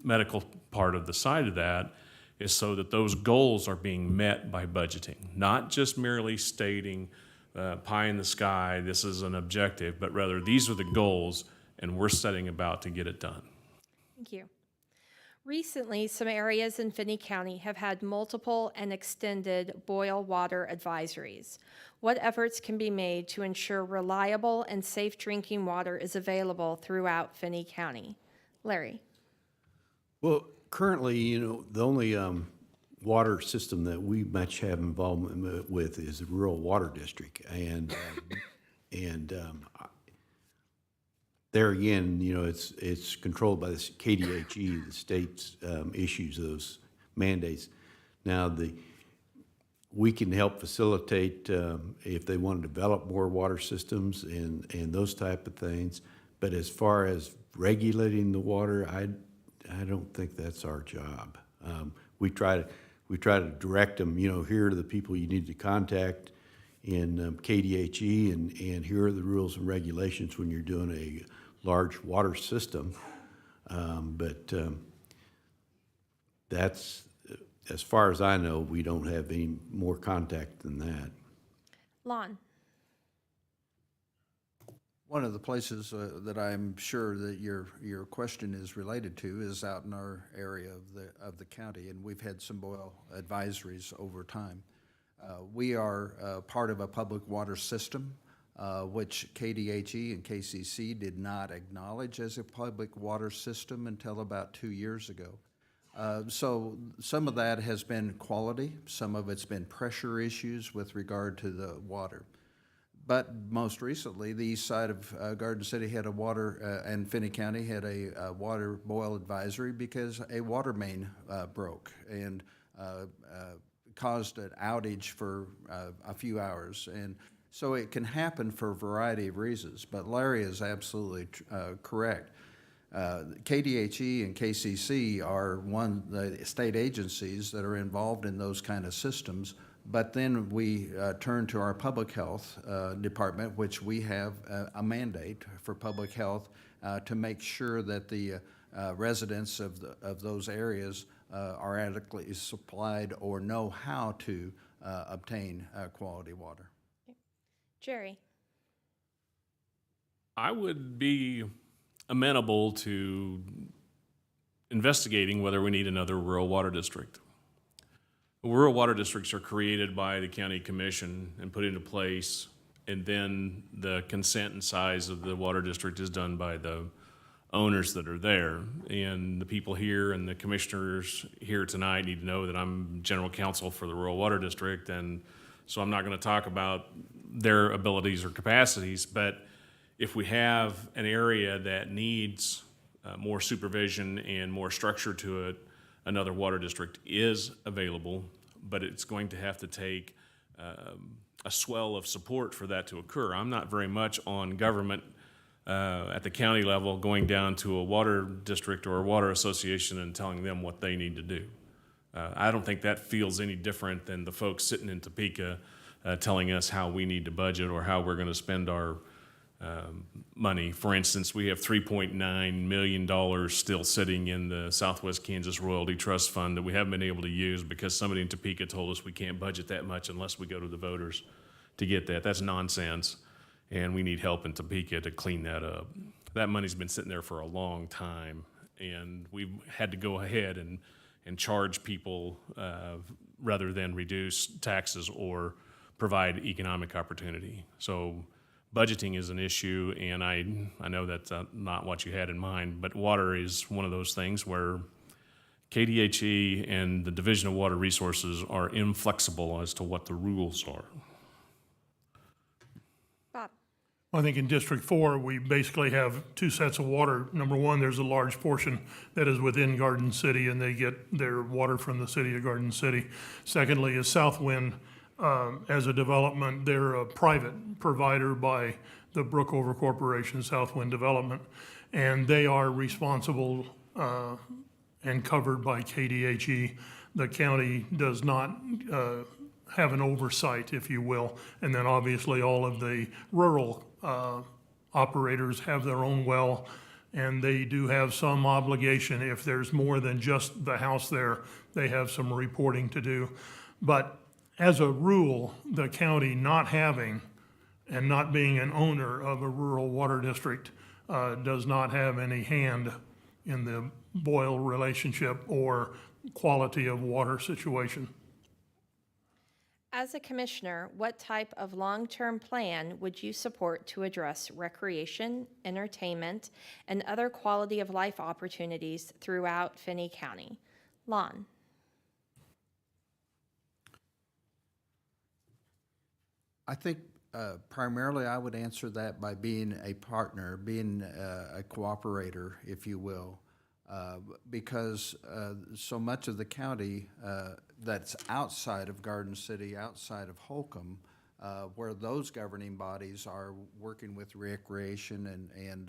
medical part of the side of that is so that those goals are being met by budgeting, not just merely stating pie in the sky, this is an objective, but rather these are the goals and we're setting about to get it done. Thank you. Recently, some areas in Finney County have had multiple and extended boil water advisories. What efforts can be made to ensure reliable and safe drinking water is available throughout Finney County? Larry? Well, currently, the only water system that we much have involvement with is the rural water district, and there again, it's controlled by the KDHE. The state's issues those mandates. Now, we can help facilitate if they want to develop more water systems and those type of things. But as far as regulating the water, I don't think that's our job. We try to direct them. Here are the people you need to contact in KDHE, and here are the rules and regulations when you're doing a large water system. But that's, as far as I know, we don't have any more contact than that. Lon? One of the places that I'm sure that your question is related to is out in our area of the county, and we've had some boil advisories over time. We are part of a public water system, which KDHE and KCC did not acknowledge as a public water system until about 2 years ago. So some of that has been quality, some of it's been pressure issues with regard to the water. But most recently, the east side of Garden City had a water, and Finney County had a water boil advisory because a water main broke and caused an outage for a few hours. And so it can happen for a variety of reasons, but Larry is absolutely correct. KDHE and KCC are the state agencies that are involved in those kind of systems, but then we turn to our public health department, which we have a mandate for public health to make sure that the residents of those areas are adequately supplied or know how to obtain quality water. Jerry? I would be amenable to investigating whether we need another rural water district. Rural water districts are created by the county commission and put into place, and then the consent and size of the water district is done by the owners that are there. And the people here and the commissioners here tonight need to know that I'm general counsel for the rural water district, and so I'm not going to talk about their abilities or capacities, but if we have an area that needs more supervision and more structure to it, another water district is available, but it's going to have to take a swell of support for that to occur. I'm not very much on government at the county level going down to a water district or a water association and telling them what they need to do. I don't think that feels any different than the folks sitting in Topeka telling us how we need to budget or how we're going to spend our money. For instance, we have $3.9 million still sitting in the Southwest Kansas Royalty Trust Fund that we haven't been able to use because somebody in Topeka told us we can't budget that much unless we go to the voters to get that. That's nonsense, and we need help in Topeka to clean that up. That money's been sitting there for a long time, and we've had to go ahead and charge people rather than reduce taxes or provide economic opportunity. So budgeting is an issue, and I know that's not what you had in mind, but water is one of those things where KDHE and the Division of Water Resources are inflexible as to what the rules are. Bob? I think in District 4, we basically have two sets of water. Number one, there's a large portion that is within Garden City, and they get their water from the city of Garden City. Secondly is Southwind. As a development, they're a private provider by the Brookover Corporation, Southwind Development, and they are responsible and covered by KDHE. The county does not have an oversight, if you will, and then obviously all of the rural operators have their own well and they do have some obligation. If there's more than just the house there, they have some reporting to do. But as a rule, the county not having and not being an owner of a rural water district does not have any hand in the boil relationship or quality of water situation. As a commissioner, what type of long-term plan would you support to address recreation, entertainment, and other quality of life opportunities throughout Finney County? Lon. I think primarily I would answer that by being a partner, being a cooperator, if you will, because so much of the county that's outside of Garden City, outside of Holcomb, where those governing bodies are working with recreation and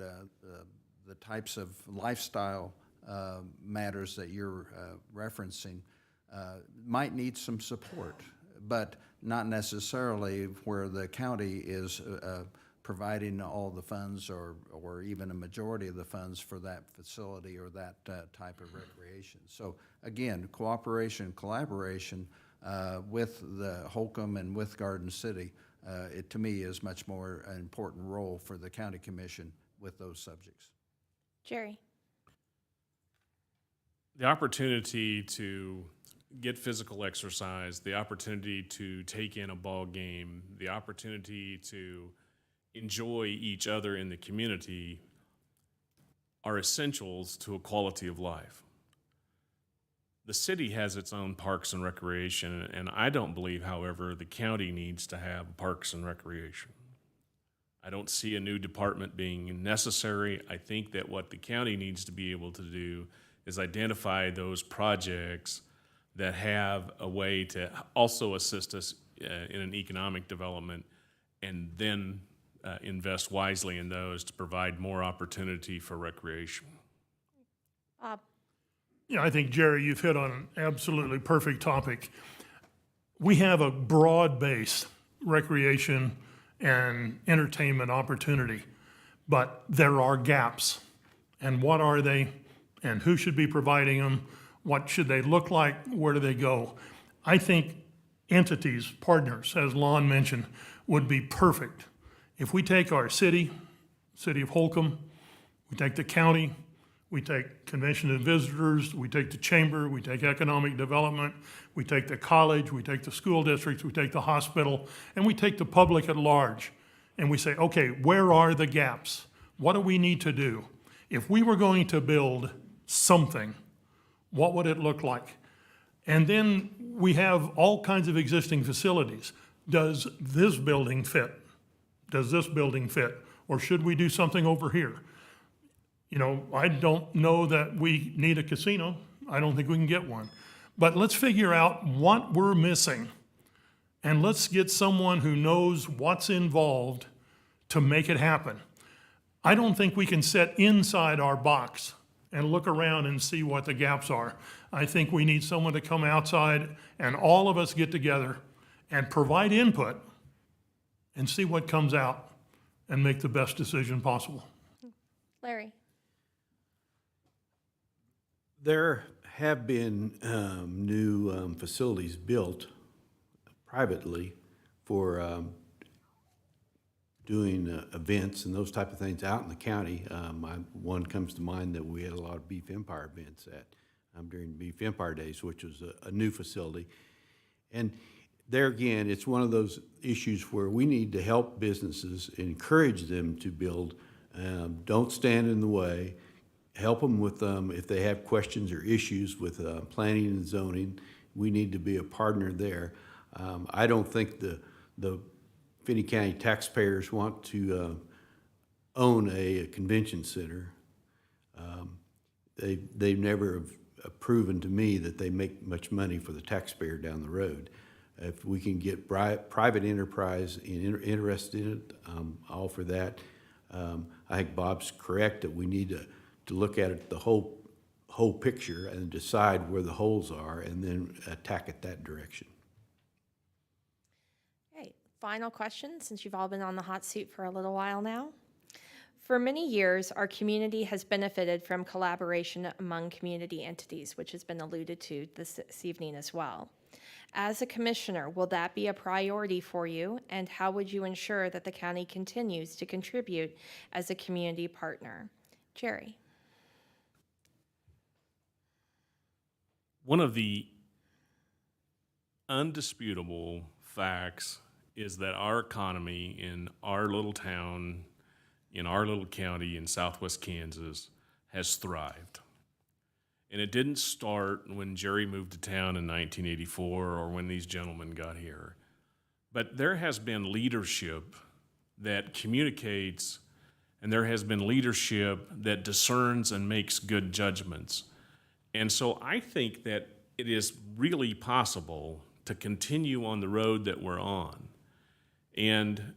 the types of lifestyle matters that you're referencing, might need some support, but not necessarily where the county is providing all the funds or even a majority of the funds for that facility or that type of recreation. So again, cooperation, collaboration with the Holcomb and with Garden City, it to me is much more an important role for the county commission with those subjects. Jerry. The opportunity to get physical exercise, the opportunity to take in a ball game, the opportunity to enjoy each other in the community are essentials to a quality of life. The city has its own parks and recreation, and I don't believe, however, the county needs to have parks and recreation. I don't see a new department being necessary. I think that what the county needs to be able to do is identify those projects that have a way to also assist us in an economic development, and then invest wisely in those to provide more opportunity for recreation. Bob. Yeah, I think, Jerry, you've hit on an absolutely perfect topic. We have a broad-based recreation and entertainment opportunity, but there are gaps. And what are they? And who should be providing them? What should they look like? Where do they go? I think entities, partners, as Lon mentioned, would be perfect. If we take our city of Holcomb, we take the county, we take convention and visitors, we take the chamber, we take economic development, we take the college, we take the school districts, we take the hospital, and we take the public at large. And we say, okay, where are the gaps? What do we need to do? If we were going to build something, what would it look like? And then we have all kinds of existing facilities. Does this building fit? Does this building fit? Or should we do something over here? You know, I don't know that we need a casino. I don't think we can get one. But let's figure out what we're missing. And let's get someone who knows what's involved to make it happen. I don't think we can sit inside our box and look around and see what the gaps are. I think we need someone to come outside and all of us get together and provide input and see what comes out and make the best decision possible. Larry. There have been new facilities built privately for doing events and those type of things out in the county. One comes to mind that we had a lot of Beef Empire events at during Beef Empire Days, which was a new facility. And there again, it's one of those issues where we need to help businesses, encourage them to build. Don't stand in the way. Help them with if they have questions or issues with planning and zoning. We need to be a partner there. I don't think the Finney County taxpayers want to own a convention center. They've never proven to me that they make much money for the taxpayer down the road. If we can get private enterprise interested in it, all for that. I think Bob's correct that we need to look at it, the whole picture, and decide where the holes are, and then attack it that direction. Okay, final question, since you've all been on the hot seat for a little while now. For many years, our community has benefited from collaboration among community entities, which has been alluded to this evening as well. As a commissioner, will that be a priority for you, and how would you ensure that the county continues to contribute as a community partner? Jerry. One of the undisputable facts is that our economy in our little town, in our little county in southwest Kansas, has thrived. And it didn't start when Jerry moved to town in 1984 or when these gentlemen got here. But there has been leadership that communicates, and there has been leadership that discerns and makes good judgments. And so I think that it is really possible to continue on the road that we're on. And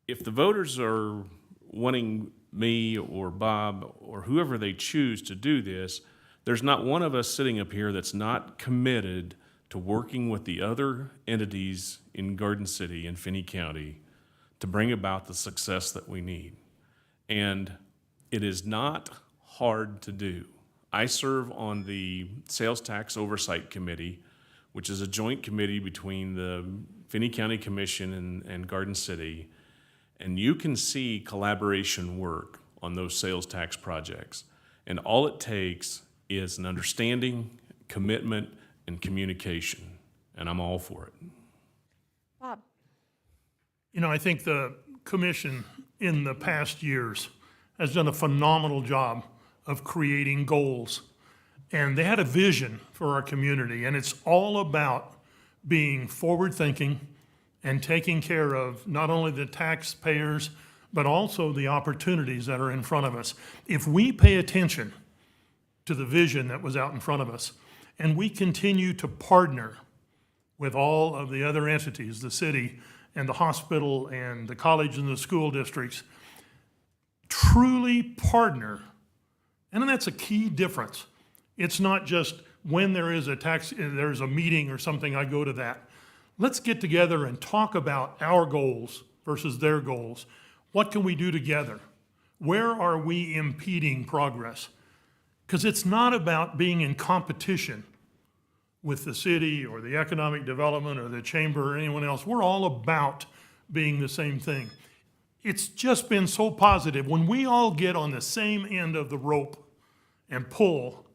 if the voters are wanting me or Bob or whoever they choose to do this, there's not one of us sitting up here that's not committed to working with the other entities in Garden City and Finney County to bring about the success that we need. And it is not hard to do. I serve on the Sales Tax Oversight Committee, which is a joint committee between the Finney County Commission and Garden City, and you can see collaboration work on those sales tax projects. And all it takes is an understanding, commitment, and communication, and I'm all for it. Bob. You know, I think the commission in the past years has done a phenomenal job of creating goals. And they had a vision for our community, and it's all about being forward-thinking and taking care of not only the taxpayers, but also the opportunities that are in front of us. If we pay attention to the vision that was out in front of us, and we continue to partner with all of the other entities, the city and the hospital and the college and the school districts, truly partner, and that's a key difference. It's not just when there's a meeting or something, I go to that. Let's get together and talk about our goals versus their goals. What can we do together? Where are we impeding progress? Because it's not about being in competition with the city or the economic development or the chamber or anyone else. We're all about being the same thing. It's just been so positive. When we all get on the same end of the rope and pull,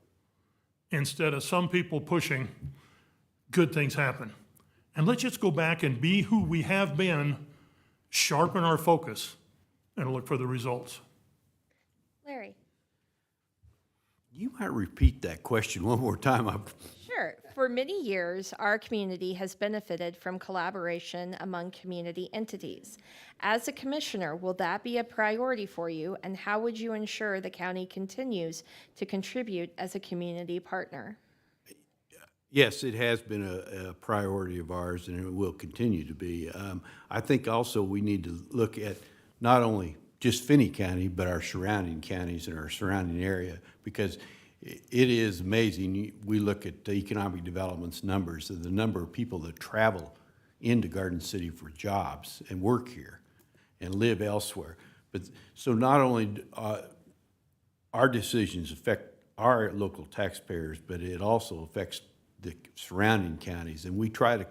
instead of some people pushing, good things happen. And let's just go back and be who we have been, sharpen our focus, and look for the results. Larry. You might repeat that question one more time. Sure. For many years, our community has benefited from collaboration among community entities. As a commissioner, will that be a priority for you, and how would you ensure the county continues to contribute as a community partner? Yes, it has been a priority of ours, and it will continue to be. I think also we need to look at not only just Finney County, but our surrounding counties and our surrounding area, because it is amazing. We look at the economic development's numbers, and the number of people that travel into Garden City for jobs and work here and live elsewhere. But so not only our decisions affect our local taxpayers, but it also affects the surrounding counties. And we try to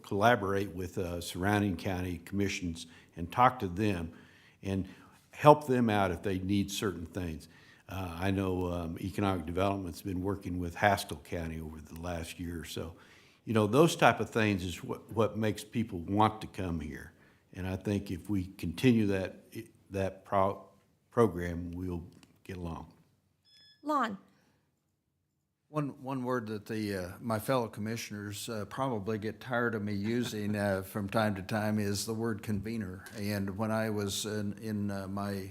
collaborate with surrounding county commissions and talk to them and help them out if they need certain things. I know Economic Development's been working with Haskell County over the last year or so. You know, those type of things is what makes people want to come here. And I think if we continue that program, we'll get along. Lon. One word that my fellow commissioners probably get tired of me using from time to time is the word convener. And when I was in my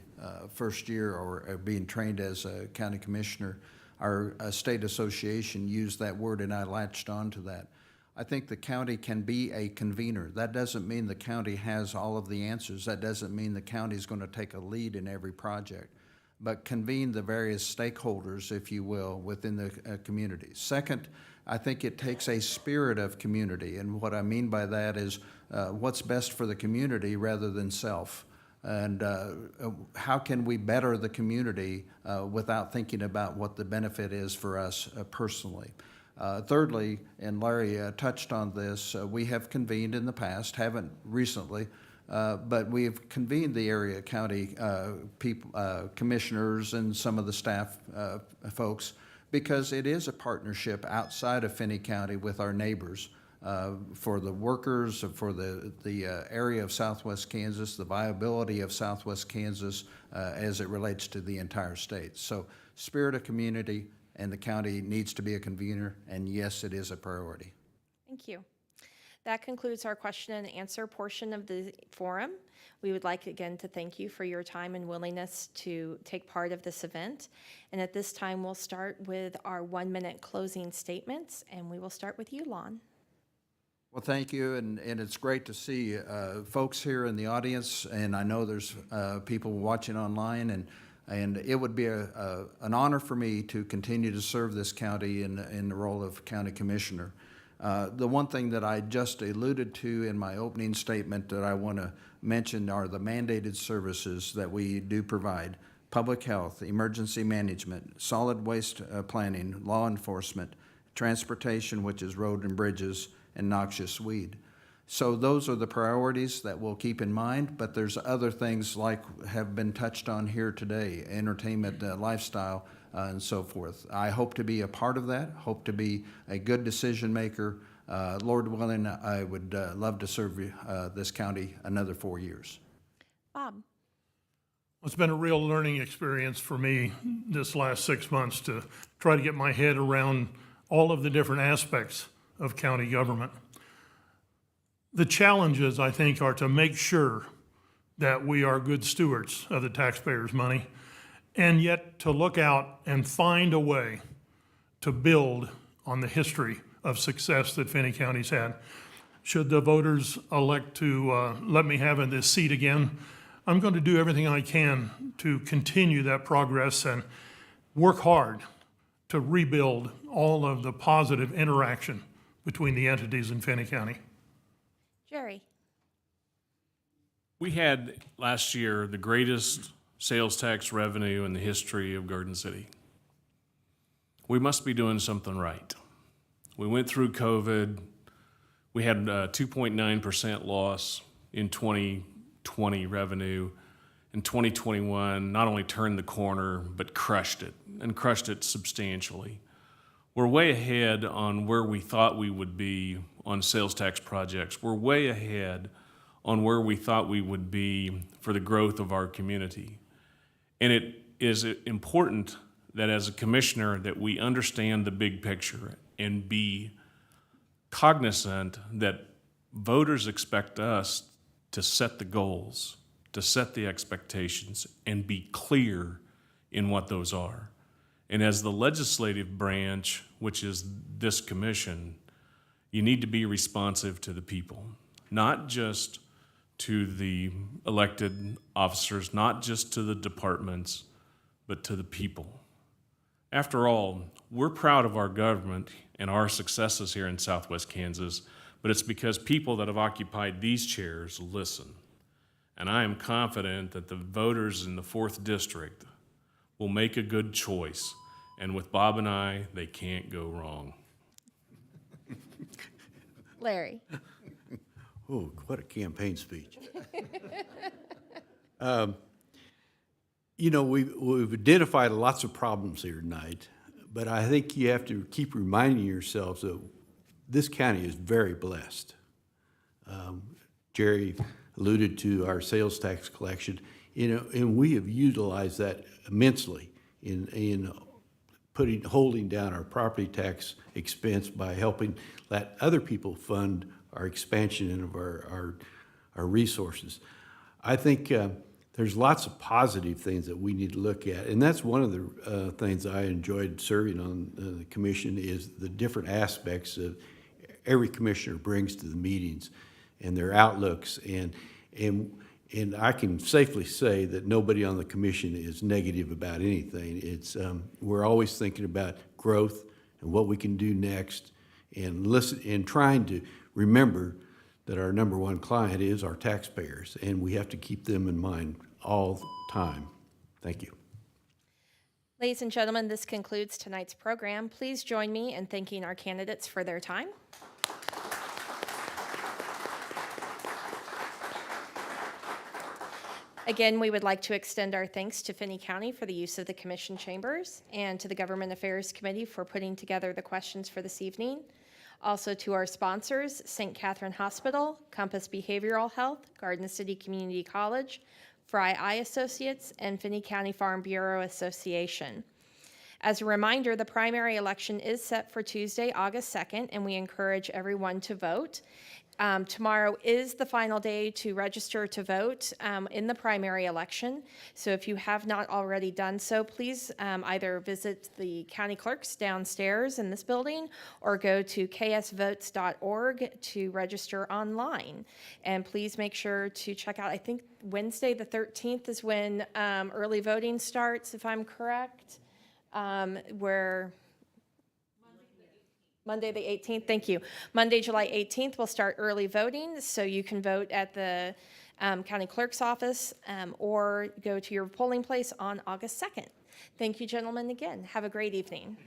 first year or being trained as a county commissioner, our state association used that word, and I latched on to that. I think the county can be a convener. That doesn't mean the county has all of the answers. That doesn't mean the county is going to take a lead in every project, but convene the various stakeholders, if you will, within the community. Second, I think it takes a spirit of community, and what I mean by that is what's best for the community rather than self. And how can we better the community without thinking about what the benefit is for us personally? Thirdly, and Larry touched on this, we have convened in the past, haven't recently, but we've convened the area county commissioners and some of the staff folks, because it is a partnership outside of Finney County with our neighbors for the workers, for the area of Southwest Kansas, the viability of Southwest Kansas as it relates to the entire state. So spirit of community, and the county needs to be a convener, and yes, it is a priority. Thank you. That concludes our question and answer portion of the forum. We would like again to thank you for your time and willingness to take part of this event. And at this time, we'll start with our 1-minute closing statements, and we will start with you, Lon. Well, thank you, and it's great to see folks here in the audience, and I know there's people watching online, and it would be an honor for me to continue to serve this county in the role of county commissioner. The one thing that I just alluded to in my opening statement that I want to mention are the mandated services that we do provide: public health, emergency management, solid waste planning, law enforcement, transportation, which is road and bridges, and noxious weed. So those are the priorities that we'll keep in mind, but there's other things like have been touched on here today: entertainment, lifestyle, and so forth. I hope to be a part of that, hope to be a good decision maker. Lord willing, I would love to serve this county another 4 years. Bob. It's been a real learning experience for me this last 6 months to try to get my head around all of the different aspects of county government. The challenges, I think, are to make sure that we are good stewards of the taxpayers' money, and yet to look out and find a way to build on the history of success that Finney County's had. Should the voters elect to let me have this seat again, I'm going to do everything I can to continue that progress and work hard to rebuild all of the positive interaction between the entities in Finney County. Jerry. We had last year the greatest sales tax revenue in the history of Garden City. We must be doing something right. We went through COVID. We had a 2.9% loss in 2020 revenue. In 2021, not only turned the corner, but crushed it, and crushed it substantially. We're way ahead on where we thought we would be on sales tax projects. We're way ahead on where we thought we would be for the growth of our community. And it is important that as a commissioner that we understand the big picture and be cognizant that voters expect us to set the goals, to set the expectations, and be clear in what those are. And as the legislative branch, which is this commission, you need to be responsive to the people, not just to the elected officers, not just to the departments, but to the people. After all, we're proud of our government and our successes here in Southwest Kansas, but it's because people that have occupied these chairs listen. And I am confident that the voters in the 4th District will make a good choice. And with Bob and I, they can't go wrong. Larry. Oh, what a campaign speech. We've identified lots of problems here tonight, but I think you have to keep reminding yourselves that this county is very blessed. Jerry alluded to our sales tax collection, and we have utilized that immensely in holding down our property tax expense by helping let other people fund our expansion of our resources. I think there's lots of positive things that we need to look at, and that's one of the things I enjoyed serving on the commission is the different aspects that every commissioner brings to the meetings and their outlooks, and I can safely say that nobody on the commission is negative about anything. It's we're always thinking about growth and what we can do next, and listen and trying to remember that our number one client is our taxpayers, and we have to keep them in mind all the time. Thank you. Ladies and gentlemen, this concludes tonight's program. Please join me in thanking our candidates for their time. Again, we would like to extend our thanks to Finney County for the use of the commission chambers and to the Government Affairs Committee for putting together the questions for this evening. Also to our sponsors, St. Catherine Hospital, Compass Behavioral Health, Garden City Community College, Fry Eye Associates, and Finney County Farm Bureau Association. As a reminder, the primary election is set for Tuesday, August 2nd, and we encourage everyone to vote. Tomorrow is the final day to register to vote in the primary election. So if you have not already done so, please either visit the county clerks downstairs in this building or go to ksvotes.org to register online. And please make sure to check out, I think Wednesday the 13th is when early voting starts, if I'm correct, where Monday the 18th, thank you. Monday, July 18th, we'll start early voting, so you can vote at the county clerk's office or go to your polling place on August 2nd. Thank you, gentlemen, again. Have a great evening.